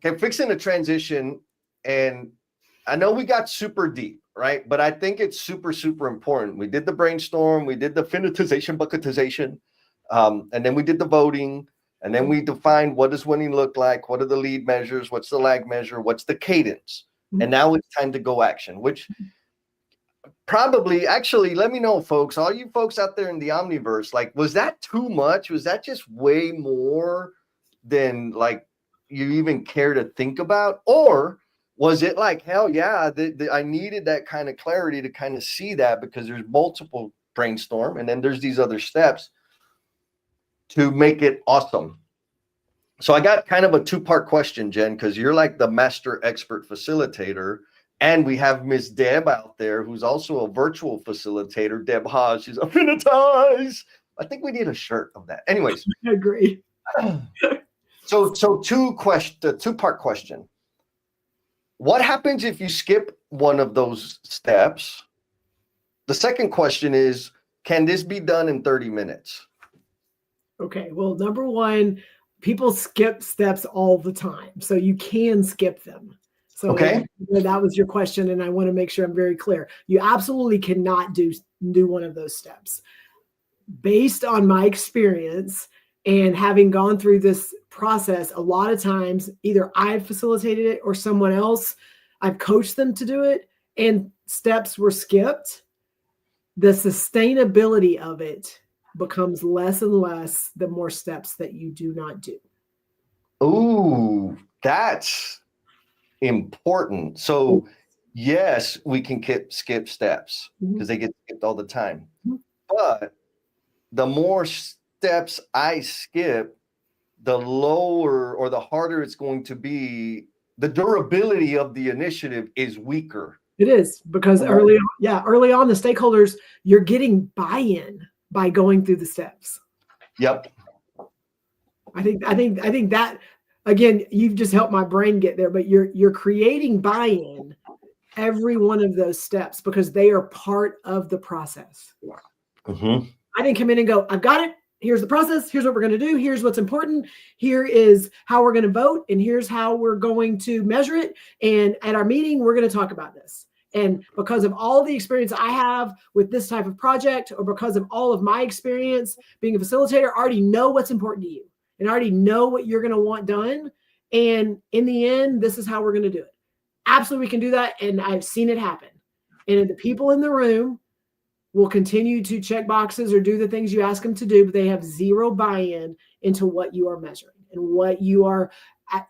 okay, fixing a transition, and I know we got super deep, right? But I think it's super, super important. We did the brainstorm, we did the finitization, bucketization, and then we did the voting, and then we defined what does winning look like, what are the lead measures, what's the lag measure, what's the cadence, and now it's time to go action, which probably, actually, let me know, folks, all you folks out there in the Omniverse, like, was that too much? Was that just way more than like you even care to think about? Or was it like, hell yeah, I needed that kind of clarity to kind of see that, because there's multiple brainstorm and then there's these other steps to make it awesome. So I got kind of a two-part question, Jen, because you're like the master expert facilitator. And we have Miss Deb out there, who's also a virtual facilitator. Deb Haas, she's affinitized. I think we need a shirt of that. Anyways. I agree. So two-part question. What happens if you skip one of those steps? The second question is, can this be done in 30 minutes? Okay, well, number one, people skip steps all the time. So you can skip them. So okay, that was your question, and I want to make sure I'm very clear. You absolutely cannot do one of those steps. Based on my experience and having gone through this process, a lot of times either I've facilitated it or someone else, I've coached them to do it, and steps were skipped. The sustainability of it becomes less and less the more steps that you do not do. Ooh, that's important. So yes, we can skip steps because they get skipped all the time. But the more steps I skip, the lower or the harder it's going to be. The durability of the initiative is weaker. It is, because early on, the stakeholders, you're getting buy-in. by going through the steps. Yep. I think that, again, you've just helped my brain get there, but you're creating buy-in every one of those steps because they are part of the process. Mm-hmm. I didn't come in and go, I've got it. Here's the process. Here's what we're going to do. Here's what's important. Here is how we're going to vote. And here's how we're going to measure it. And at our meeting, we're going to talk about this. And because of all the experience I have with this type of project, or because of all of my experience being a facilitator, I already know what's important to you. And I already know what you're going to want done. And in the end, this is how we're going to do it. Absolutely, we can do that. And I've seen it happen. And the people in the room will continue to check boxes or do the things you ask them to do, but they have zero buy-in into what you are measuring and what you are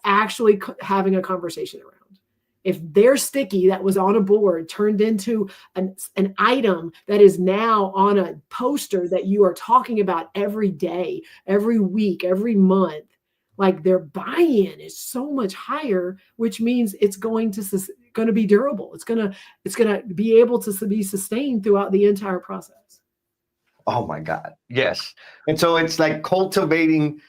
actually having a conversation around. If their sticky that was on a board turned into an item that is now on a poster that you are talking about every day, every week, every month, like their buy-in is so much higher, which means it's going to be durable. It's going to be able to be sustained throughout the entire process. Oh my God. Yes. And so it's like cultivating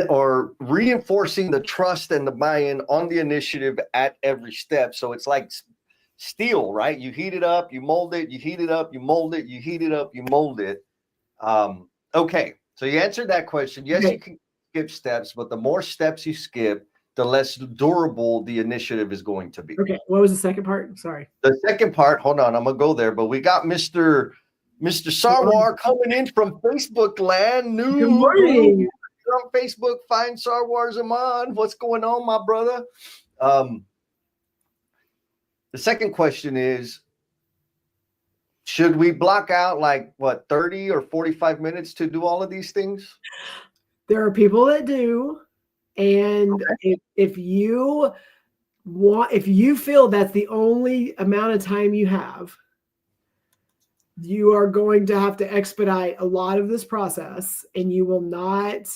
or reinforcing the trust and the buy-in on the initiative at every step. So it's like steel, right? You heat it up, you mold it, you heat it up, you mold it, you heat it up, you mold it. Okay. So you answered that question. Yes, okay. You can skip steps, but the more steps you skip, the less durable the initiative is going to be. Okay. What was the second part? Sorry. The second part, hold on, I'm going to go there, but we got Mr. Sarwar coming in from Facebook land. Good morning. You're on Facebook, find Sarwar Zaman. What's going on, my brother? The second question is, should we block out like, 30 or 45 minutes to do all of these things? There are people that do. And okay. if you feel that's the only amount of time you have, you are going to have to expedite a lot of this process and you will not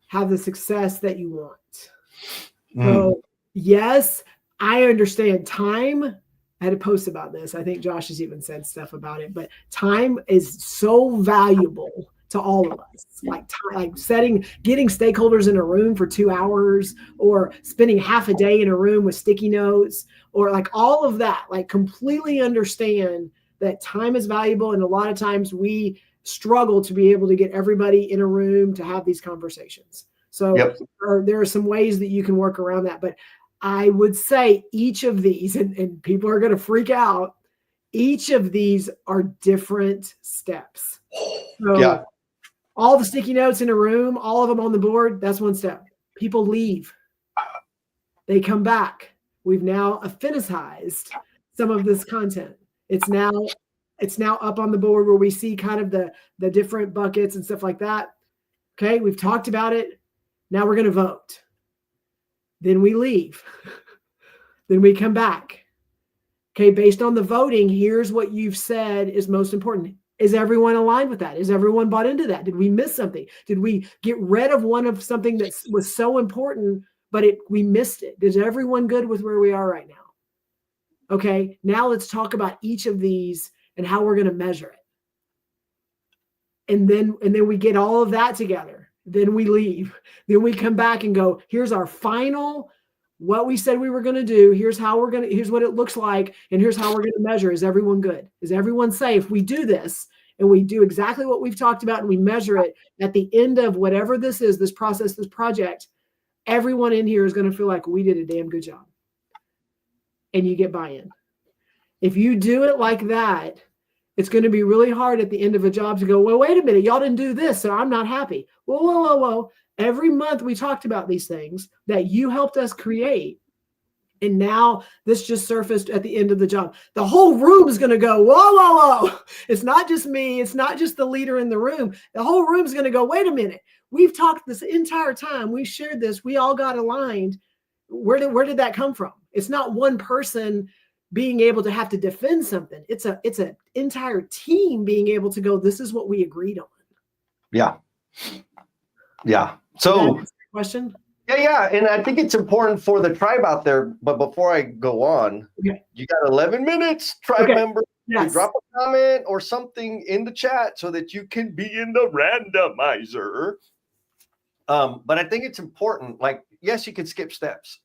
have the success that you want. So yes, I understand time. I had a post about this. I think Josh has even said stuff about it, but time is so valuable to all of us, like getting stakeholders in a room for 2 hours, or spending half a day in a room with sticky notes, or like all of that, like completely understand that time is valuable. And a lot of times we struggle to be able to get everybody in a room to have these conversations. So there are some ways that you can work around that. But I would say each of these, and people are going to freak out, each of these are different steps. So all the sticky notes in a room, all of them on the board, that's one step. People leave. They come back. We've now affinitized some of this content. It's now up on the board where we see kind of the different buckets and stuff like that. Okay, we've talked about it. Now we're going to vote. Then we leave. Then we come back. Okay, based on the voting, here's what you've said is most important. Is everyone aligned with that? Is everyone bought into that? Did we miss something? Did we get rid of one of something that was so important, but we missed it? Is everyone good with where we are right now? Okay, now let's talk about each of these and how we're going to measure it. And then we get all of that together. Then we leave. Then we come back and go, here's our final, what we said we were going to do. Here's what it looks like. And here's how we're going to measure. Is everyone good? Is everyone safe? We do this and we do exactly what we've talked about and we measure it at the end of whatever this is, this process, this project. Everyone in here is going to feel like we did a damn good job. And you get buy-in. If you do it like that, it's going to be really hard at the end of a job to go, well, wait a minute, y'all didn't do this, so I'm not happy. Whoa. Every month we talked about these things that you helped us create. And now this just surfaced at the end of the job. The whole room is going to go, whoa. It's not just me. It's not just the leader in the room. The whole room is going to go, wait a minute. We've talked this entire time. We shared this. We all got aligned. Where did that come from? It's not one person being able to have to defend something. It's an entire team being able to go, this is what we agreed on. Yeah. So question. Yeah. And I think it's important for the tribe out there. But before I go on, you got 11 minutes, tribe member. Yes. drop a comment or something in the chat so that you can be in the randomizer. But I think it's important. Like, yes, you can skip steps,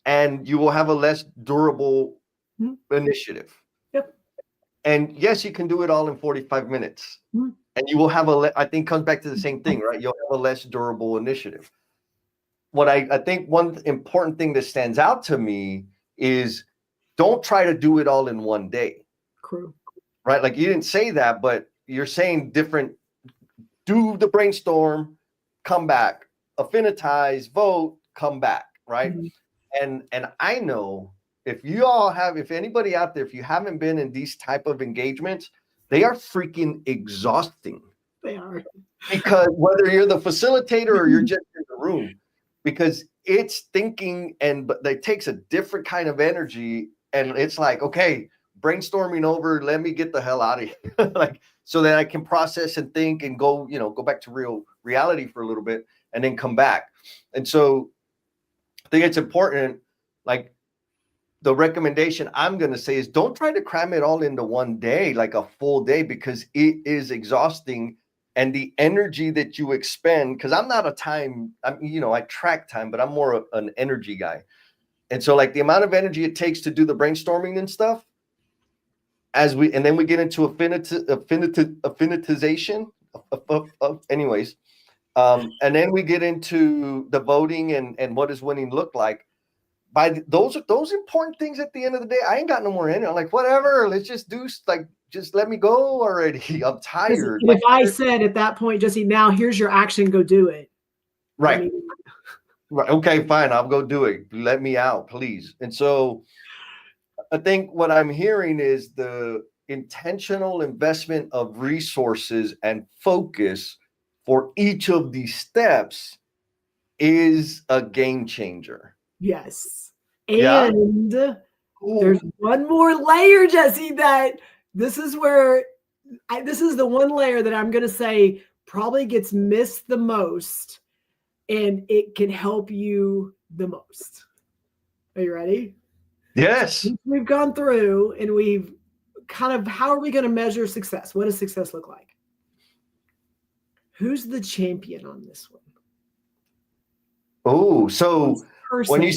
and you will have a less durable initiative. Yep. And yes, you can do it all in 45 minutes, and you will have I think comes back to the same thing, right? You'll have a less durable initiative. What I think one important thing that stands out to me is don't try to do it all in one day. True. Right? Like, you didn't say that, but you're saying different. Do the brainstorm, come back, affinitize, vote, come back, right? And I know if anybody out there, if you haven't been in these type of engagements, they are freaking exhausting. They are. Because whether you're the facilitator or you're just in the room, because it's thinking, but it takes a different kind of energy, and it's like, okay, brainstorming over, let me get the hell out of here. Like, so that I can process and think and go back to real reality for a little bit and then come back. And so I think it's important, like, the recommendation I'm going to say is don't try to cram it all into one day, like a full day, because it is exhausting. And the energy that you expend, because I'm not I track time, but I'm more of an energy guy. And so, like, the amount of energy it takes to do the brainstorming and stuff, and then we get into affinitization anyways. And then we get into the voting and what does winning look like. Those important things at the end of the day, I ain't got no more in it. I'm like, whatever, let's just do, like, just let me go already. I'm tired. If I said at that point, Jesse, now here's your action, go do it. Right. I mean, right. Okay, fine. I'll go do it. Let me out, please. And so I think what I'm hearing is the intentional investment of resources and focus for each of these steps is a game changer. Yes. And there's one more layer, Jesse, that this is where this is the one layer that I'm going to say probably gets missed the most, and it can help you the most. Are you ready? Yes. We've gone through and we've kind of, how are we going to measure success? What does success look like? Who's the champion on this one? Oh, so when you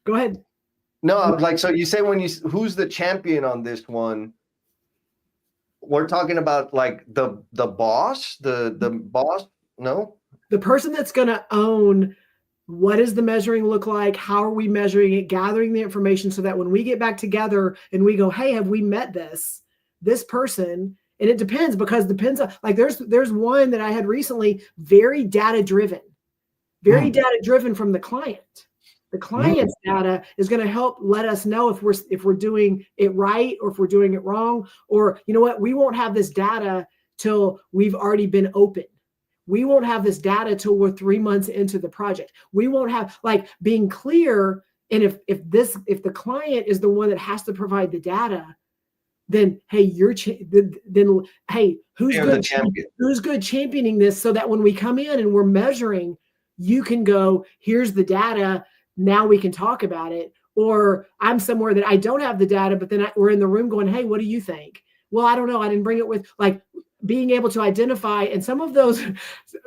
go ahead. No, like, so you say who's the champion on this one? We're talking about like the boss, the boss. No, the person that's going to own. What does the measuring look like? How are we measuring it? Gathering the information so that when we get back together and we go, hey, have we met this person? And it depends, because depends on, like, there's one that I had recently, very data driven from the client. The client's data is going to help let us know if we're doing it right or if we're doing it wrong. Or, you know what, we won't have this data till we've already been open. We won't have this data till we're 3 months into the project. We won't have, like, being clear. And if the client is the one that has to provide the data, then hey, hey, who's good championing this, so that when we come in and we're measuring, you can go, here's the data. Now we can talk about it. Or I'm somewhere that I don't have the data, but then we're in the room going, hey, what do you think? Well, I don't know. I didn't bring it with, like, being able to identify. And some of those, a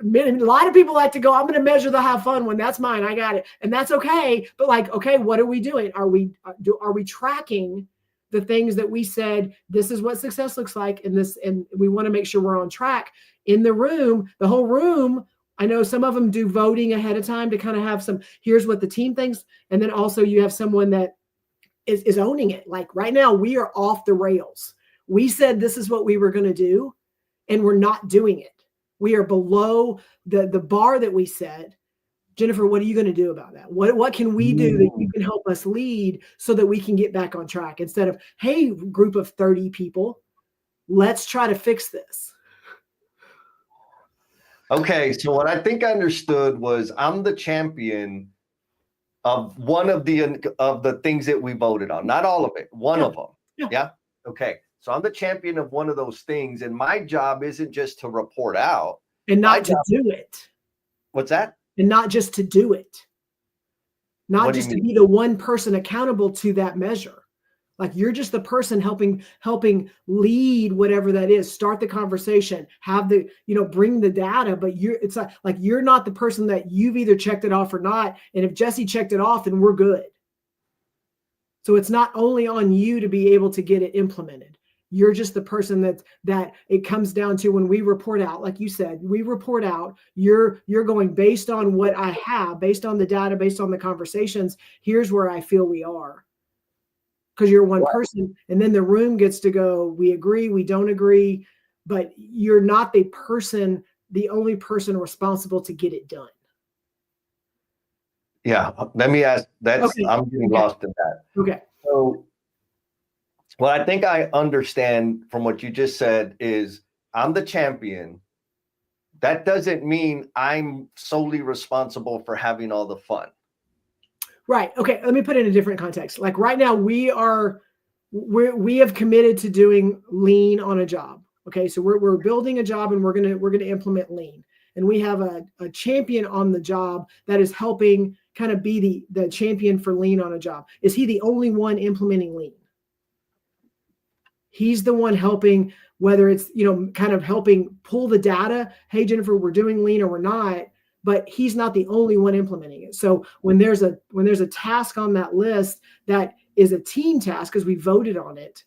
lot of people like to go, I'm going to measure the have fun one. That's mine. I got it. And that's okay. But, like, okay, what are we doing? Are we tracking the things that we said, this is what success looks like in this, and we want to make sure we're on track in the room, the whole room. I know some of them do voting ahead of time to kind of have some, here's what the team thinks. And then also you have someone that is owning it. Like, right now we are off the rails. We said this is what we were going to do, and we're not doing it. We are below the bar that we set. Jennifer, what are you going to do about that? What can we do that you can help us lead so that we can get back on track, instead of, hey, group of 30 people, let's try to fix this. Okay, so what I think I understood was I'm the champion of one of the things that we voted on. Not all of it, one of them. Yeah. Okay. So I'm the champion of one of those things, and my job isn't just to report out and not to do it. What's that? And not just to do it. Not just to be the one person accountable to that measure. Like you're just the person helping lead whatever that is, start the conversation, have the, bring the data, but it's like you're not the person that you've either checked it off or not. And if Jesse checked it off, then we're good. So it's not only on you to be able to get it implemented. You're just the person that it comes down to when we report out, like you said, we report out, you're going based on what I have, based on the data, based on the conversations. Here's where I feel we are. Because you're one person, and then the room gets to go, we agree, we don't agree, but you're not the only person responsible to get it done. Yeah, let me ask, I'm getting lost in that. Okay. So what I think I understand from what you just said is I'm the champion. That doesn't mean I'm solely responsible for having all the fun. Right. Okay. Let me put it in a different context. Like right now we have committed to doing lean on a job. Okay. So we're building a job and we're going to implement lean, and we have a champion on the job that is helping kind of be the champion for lean on a job. Is he the only one implementing lean? He's the one helping, whether it's, kind of helping pull the data. Hey, Jennifer, we're doing lean or we're not. But he's not the only one implementing it. So when there's a task on that list that is a team task because we voted on it,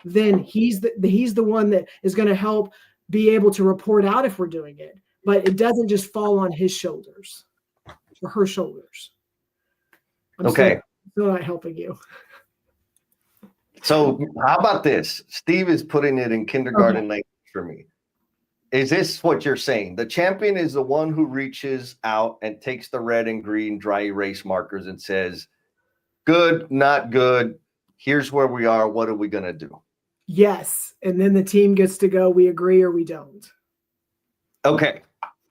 then he's the one that is going to help be able to report out if we're doing it. But it doesn't just fall on his shoulders or her shoulders. I'm still not helping you. So how about this? Steve is putting it in kindergarten language for me. Is this what you're saying? The champion is the one who reaches out and takes the red and green dry erase markers and says, good, not good. Here's where we are. What are we going to do? Yes. And then the team gets to go, we agree or we don't. Okay.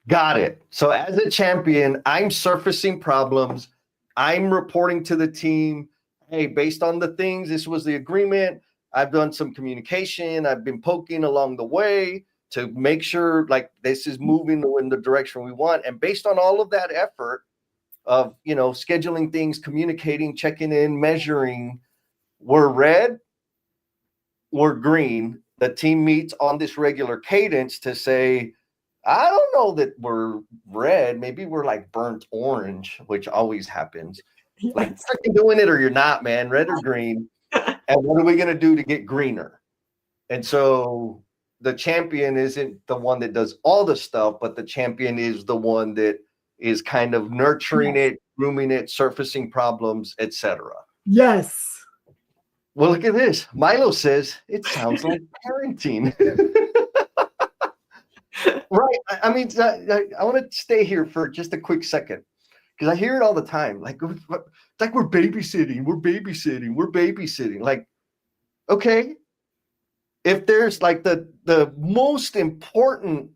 Got it. So as a champion, I'm surfacing problems. I'm reporting to the team. Hey, based on the things, this was the agreement. I've done some communication. I've been poking along the way to make sure like this is moving in the direction we want. And based on all of that effort of, scheduling things, communicating, checking in, measuring, we're red, we're green. The team meets on this regular cadence to say, I don't know that we're red. Maybe we're like burnt orange, which always happens. Yes. Like freaking doing it or you're not, man, red or green. And what are we going to do to get greener? And so the champion isn't the one that does all the stuff, but the champion is the one that is kind of nurturing it, grooming it, surfacing problems, etc. Yes. Well, look at this. Milo says it sounds like parenting. Right. I mean, I want to stay here for just a quick second because I hear it all the time. Like, it's like we're babysitting. Like, okay. If there's like the most important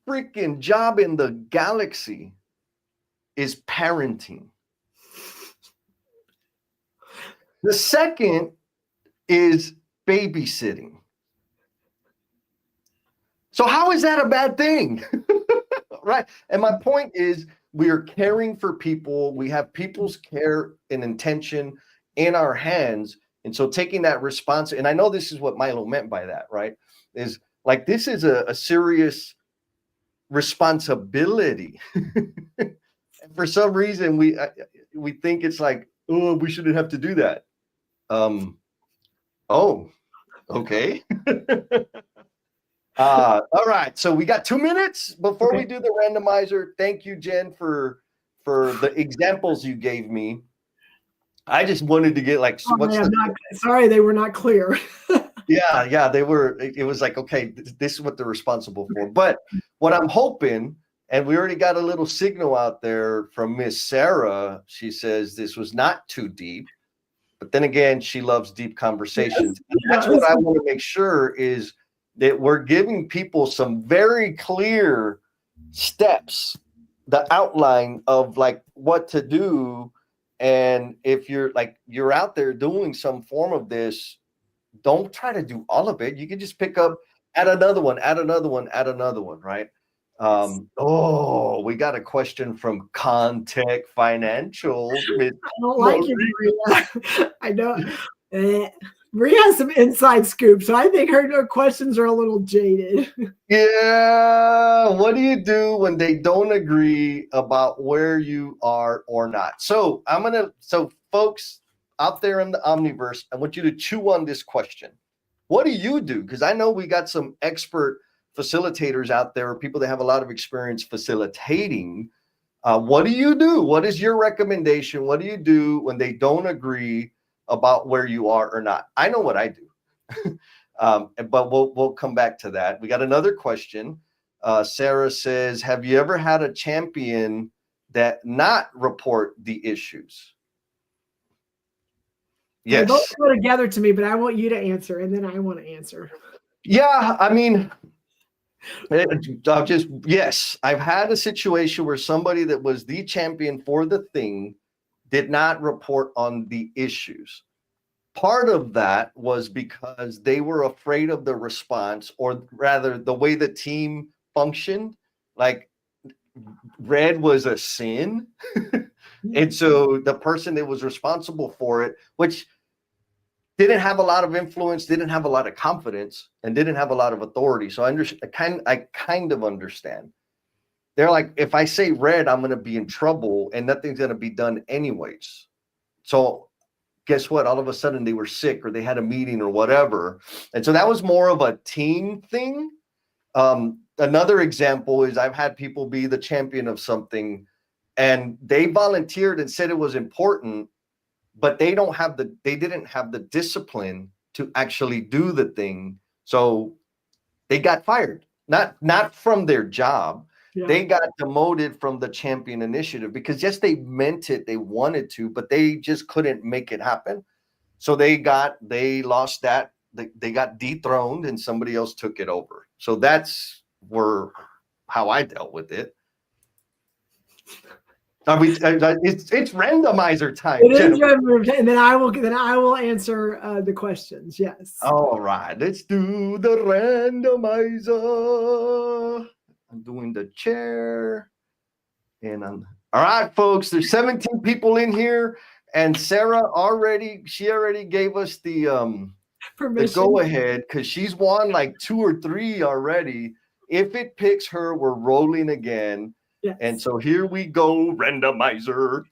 freaking job in the galaxy is parenting. The second is babysitting. So how is that a bad thing? Right. And my point is we are caring for people. We have people's care and intention in our hands. And so taking that response, and I know this is what Milo meant by that, right? Is like, this is a serious responsibility. And for some reason, we think it's like, oh, we shouldn't have to do that. Oh, okay. All right. So we got 2 minutes before we do the randomizer. Thank you, Jen, for the examples you gave me. I just wanted to get like, sorry, they were not clear. Yeah, they were. It was like, okay, this is what they're responsible for. But what I'm hoping, and we already got a little signal out there from Miss Sarah. She says this was not too deep, but then again, she loves deep conversations. Yes, and that's what I want to make sure is that we're giving people some very clear steps, the outline of like what to do. And if you're out there doing some form of this, don't try to do all of it. You can just pick up, add another one, right? We got a question from Contech Financial. I don't like it, Maria. I know. Maria has some inside scoop, so I think her questions are a little jaded. Yeah. What do you do when they don't agree about where you are or not? So so folks out there in the Omniverse, I want you to chew on this question. What do you do? Because I know we got some expert facilitators out there, people that have a lot of experience facilitating. What do you do? What is your recommendation? What do you do when they don't agree about where you are or not? I know what I do. But we'll come back to that. We got another question. Sarah says, have you ever had a champion that not report the issues? Yes. They both go together to me, but I want you to answer, and then I want to answer. Yeah, I mean, yes, I've had a situation where somebody that was the champion for the thing did not report on the issues. Part of that was because they were afraid of the response, or rather the way the team functioned. Like, red was a sin. And so the person that was responsible for it, which didn't have a lot of influence, didn't have a lot of confidence, and didn't have a lot of authority. So I kind of understand. They're like, if I say red, I'm going to be in trouble and nothing's going to be done anyways. So guess what? All of a sudden they were sick or they had a meeting or whatever. And so that was more of a team thing. Another example is I've had people be the champion of something and they volunteered and said it was important, but they didn't have the discipline to actually do the thing. So they got fired, not from their job. Yeah. They got demoted from the champion initiative because yes, they meant it, they wanted to, but they just couldn't make it happen. So they lost that, they got dethroned and somebody else took it over. So that's how I dealt with it. It's randomizer time. It is randomizer, and then I will answer the questions. Yes. All right, let's do the randomizer. I'm doing the chair, and all right, folks. There's 17 people in here, and Sarah already gave us the go ahead because she's won like 2 or 3 already. If it picks her, we're rolling again. Yes. And so here we go, randomizer.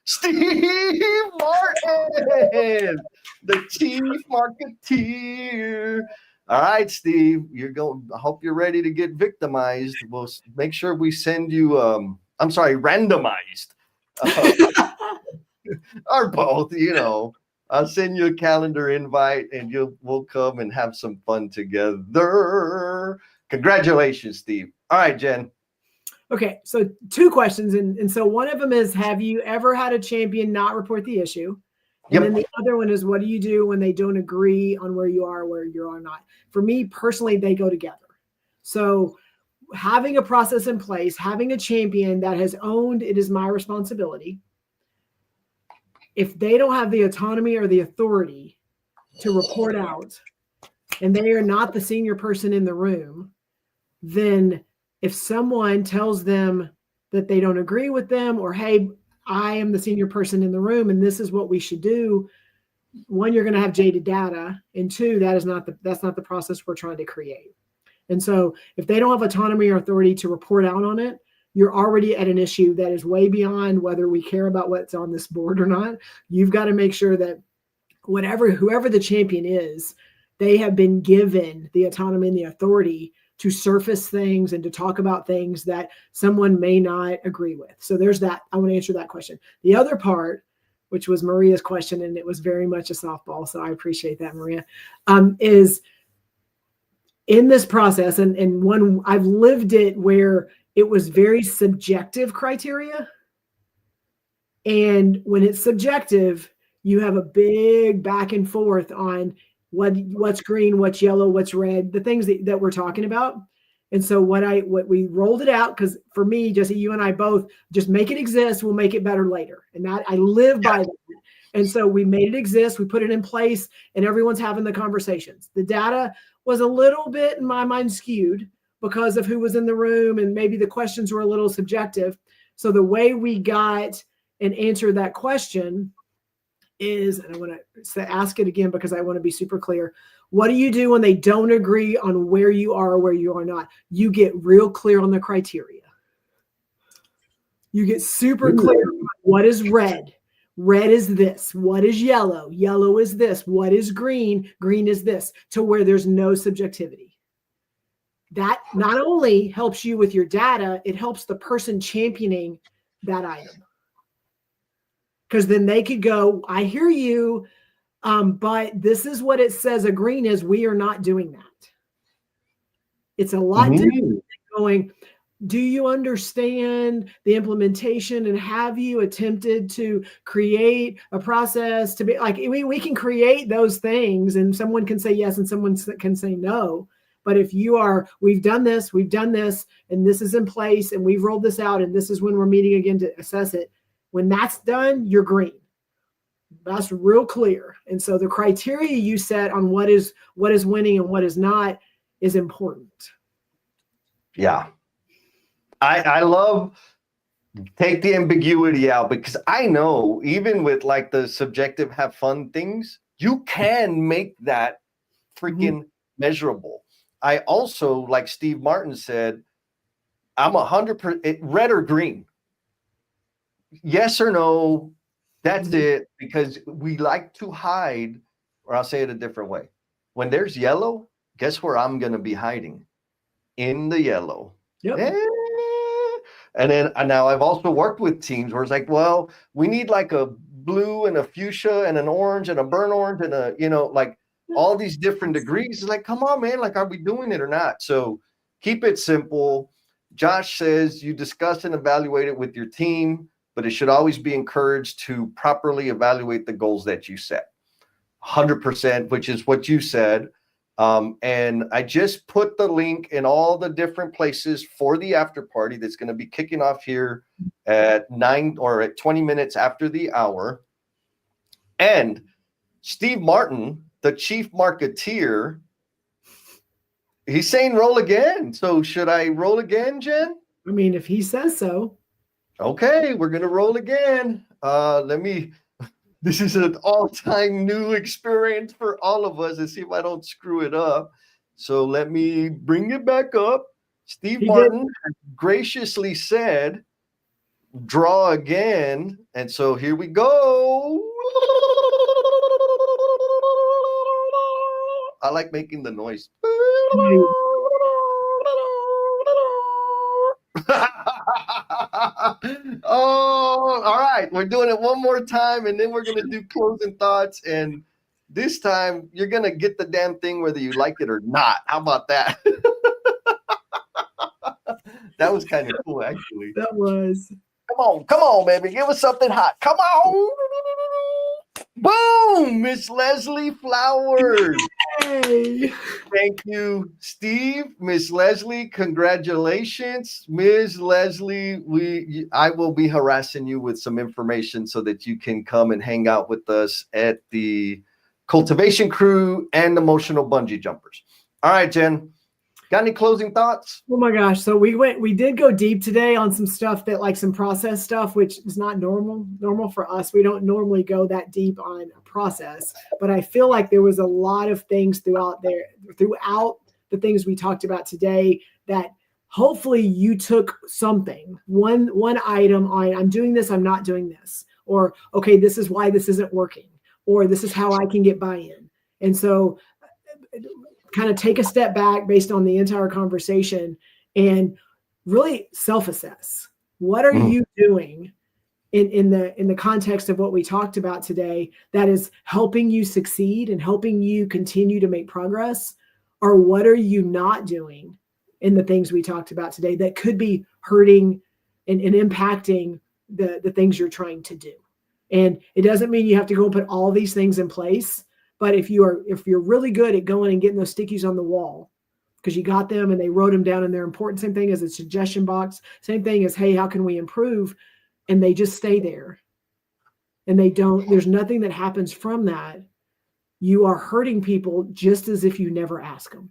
Steve Martin, the chief marketeer. All right, Steve, I hope you're ready to get victimized. We'll make sure we send you, randomized. Or both, I'll send you a calendar invite and we'll come and have some fun together. Congratulations, Steve. All right, Jen. Okay, so 2 questions. And so one of them is, have you ever had a champion not report the issue? And then the other one is, what do you do when they don't agree on where you are not? For me personally, they go together. So having a process in place, having a champion that has owned it is my responsibility. If they don't have the autonomy or the authority to report out, and they are not the senior person in the room, then if someone tells them that they don't agree with them, or, hey, I am the senior person in the room and this is what we should do, 1, you're going to have jaded data, and 2, that's not the process we're trying to create. And so if they don't have autonomy or authority to report out on it, you're already at an issue that is way beyond whether we care about what's on this board or not. You've got to make sure that whoever the champion is, they have been given the autonomy and the authority to surface things and to talk about things that someone may not agree with. So there's that. I want to answer that question. The other part, which was Maria's question, and it was very much a softball, so I appreciate that, Maria, is in this process, and one I've lived it where it was very subjective criteria. And when it's subjective, you have a big back and forth on what's green, what's yellow, what's red, the things that we're talking about. And so what we rolled it out, because for me, Jesse, you and I both, just make it exist, we'll make it better later. And that I live by that. And so we made it exist, we put it in place, and everyone's having the conversations. The data was a little bit, in my mind, skewed, because of who was in the room, and maybe the questions were a little subjective. So the way we got and answered that question is, and I want to ask it again because I want to be super clear. What do you do when they don't agree on where you are or where you are not? You get real clear on the criteria. You get super clear on what is red. Red is this. What is yellow? Yellow is this. What is green? Green is this, to where there's no subjectivity. That not only helps you with your data, it helps the person championing that item. Because then they could go, I hear you, but this is what it says a green is. We are not doing that. It's a lot different than going, do you understand the implementation, and have you attempted to create a process to be like, we can create those things and someone can say yes and someone can say no. But if you are, we've done this, and this is in place, and we've rolled this out, and this is when we're meeting again to assess it. When that's done, you're green. That's real clear. And so the criteria you set on what is winning and what is not is important. Yeah. I love take the ambiguity out, because I know even with like the subjective have fun things, you can make that freaking measurable. I also, like Steve Martin said, I'm 100% red or green. Yes or no, that's it, because we like to hide, or I'll say it a different way. When there's yellow, guess where I'm going to be hiding? In the yellow. Yep. And then now I've also worked with teams where it's like, well, we need like a blue and a fuchsia and an orange and a burnt orange and a, like all these different degrees. It's like, come on, man, like, are we doing it or not? So keep it simple. Josh says you discuss and evaluate it with your team, but it should always be encouraged to properly evaluate the goals that you set. 100%, which is what you said. And I just put the link in all the different places for the after party that's going to be kicking off here at 9 or at 20 minutes after the hour. And Steve Martin, the chief marketeer, he's saying roll again. So should I roll again, Jen? I mean, if he says so. Okay, we're going to roll again. This is an all-time new experience for all of us, and see if I don't screw it up. So let me bring it back up. Steve Martin graciously said, draw again. And so here we go. I like making the noise. Oh, all right. We're doing it one more time, and then we're going to do closing thoughts. And this time, you're going to get the damn thing whether you like it or not. How about that? That was kind of cool, actually. That was. Come on, baby. Give us something hot. Come on. Boom, Miss Leslie Flowers. Hey. Thank you, Steve. Miss Leslie, congratulations. Ms. Leslie, I will be harassing you with some information so that you can come and hang out with us at the Cultivation Crew and Emotional Bungee Jumpers. All right, Jen. Got any closing thoughts? Oh my gosh. So we did go deep today on some stuff that, like, some process stuff, which is not normal for us. We don't normally go that deep on a process, but I feel like there was a lot of things throughout the things we talked about today that hopefully you took something, one item on, I'm doing this, I'm not doing this, or, okay, this is why this isn't working, or this is how I can get buy-in. And so kind of take a step back based on the entire conversation and really self-assess. What are you doing in the context of what we talked about today that is helping you succeed and helping you continue to make progress? Or what are you not doing in the things we talked about today that could be hurting and impacting the things you're trying to do? And it doesn't mean you have to go and put all these things in place. But if you're really good at going and getting those stickies on the wall, because you got them and they wrote them down and they're important, same thing as a suggestion box, same thing as, hey, how can we improve? And they just stay there. And there's nothing that happens from that. You are hurting people just as if you never ask them.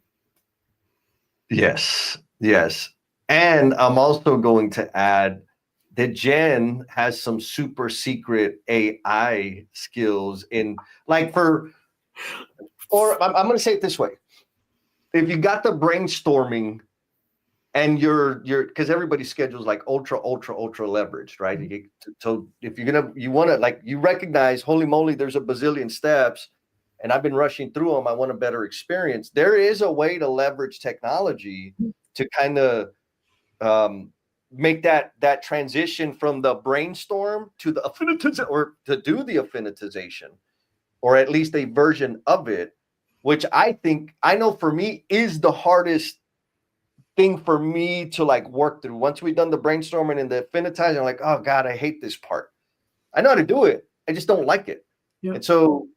Yes. Yes. And I'm also going to add that Jen has some super secret AI skills in like or I'm going to say it this way. If you got the brainstorming and you're because everybody's schedule is like ultra leveraged, right? So if you want to like, you recognize, holy moly, there's a bazillion steps and I've been rushing through them. I want a better experience. There is a way to leverage technology to kind of make that transition from the brainstorm to the affinitization, or to do the affinitization, or at least a version of it, which I know for me is the hardest thing for me to like work through. Once we've done the brainstorming and the affinitizing, I'm like, oh God, I hate this part. I know how to do it. I just don't like it. Yep. And so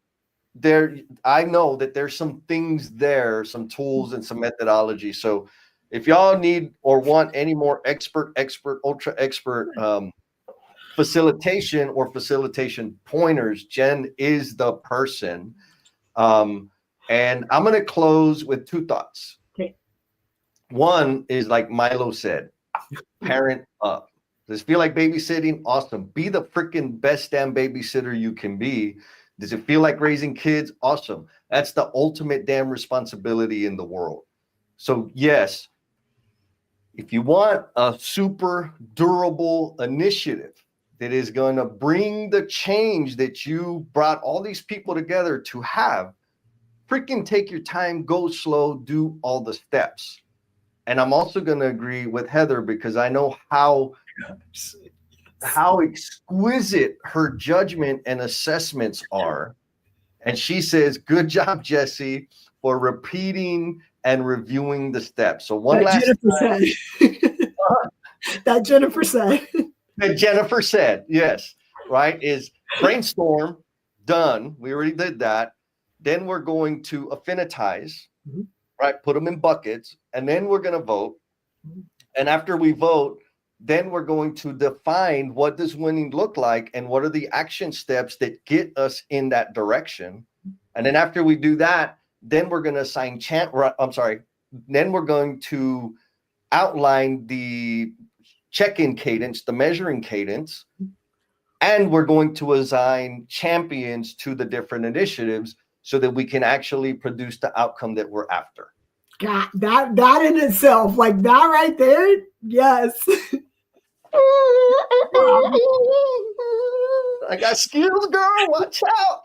I know that there's some things there, some tools and some methodology. So if y'all need or want any more expert, ultra expert facilitation or facilitation pointers, Jen is the person. And I'm going to close with two thoughts. Okay. One is like Milo said, parent up. Does it feel like babysitting? Awesome. Be the freaking best damn babysitter you can be. Does it feel like raising kids? Awesome. That's the ultimate damn responsibility in the world. So yes, if you want a super durable initiative that is going to bring the change that you brought all these people together to have, freaking take your time, go slow, do all the steps. And I'm also going to agree with Heather because I know how exquisite her judgment and assessments are. And she says, good job, Jesse, for repeating and reviewing the steps. So one last time. That Jennifer said. That Jennifer said, yes, right, is brainstorm, done. We already did that. Then we're going to affinitize, right, put them in buckets, and then we're going to vote. And after we vote, then we're going to define what does winning look like and what are the action steps that get us in that direction. And then after we do that, then we're going to assign then we're going to outline the check-in cadence, the measuring cadence, and we're going to assign champions to the different initiatives so that we can actually produce the outcome that we're after. God, that in itself, like that right there, yes. I got skills, girl. Watch out.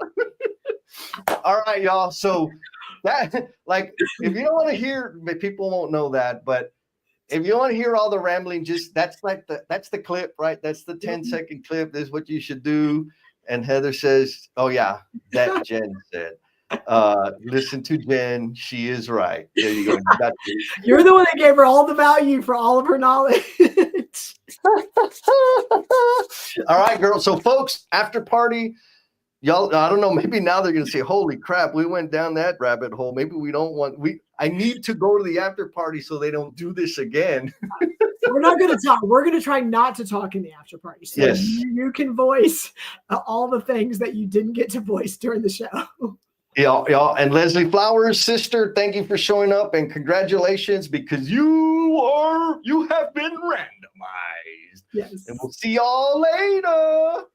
All right, y'all. So that, like, if you don't want to hear, people won't know that, but if you want to hear all the rambling, just that's the clip, right? That's the 10-second clip. This is what you should do. And Heather says, oh yeah, that Jen said. Listen to Jen. She is right. There you go. You're the one that gave her all the value for all of her knowledge. All right, girl. So folks, after party, y'all, I don't know, maybe now they're going to say, holy crap, we went down that rabbit hole. Maybe I need to go to the after party so they don't do this again. We're not going to talk. We're going to try not to talk in the after party. So yes. You can voice all the things that you didn't get to voice during the show. Y'all, and Leslie Flowers, sister, thank you for showing up and congratulations because you have been randomized. Yes. And we'll see y'all later.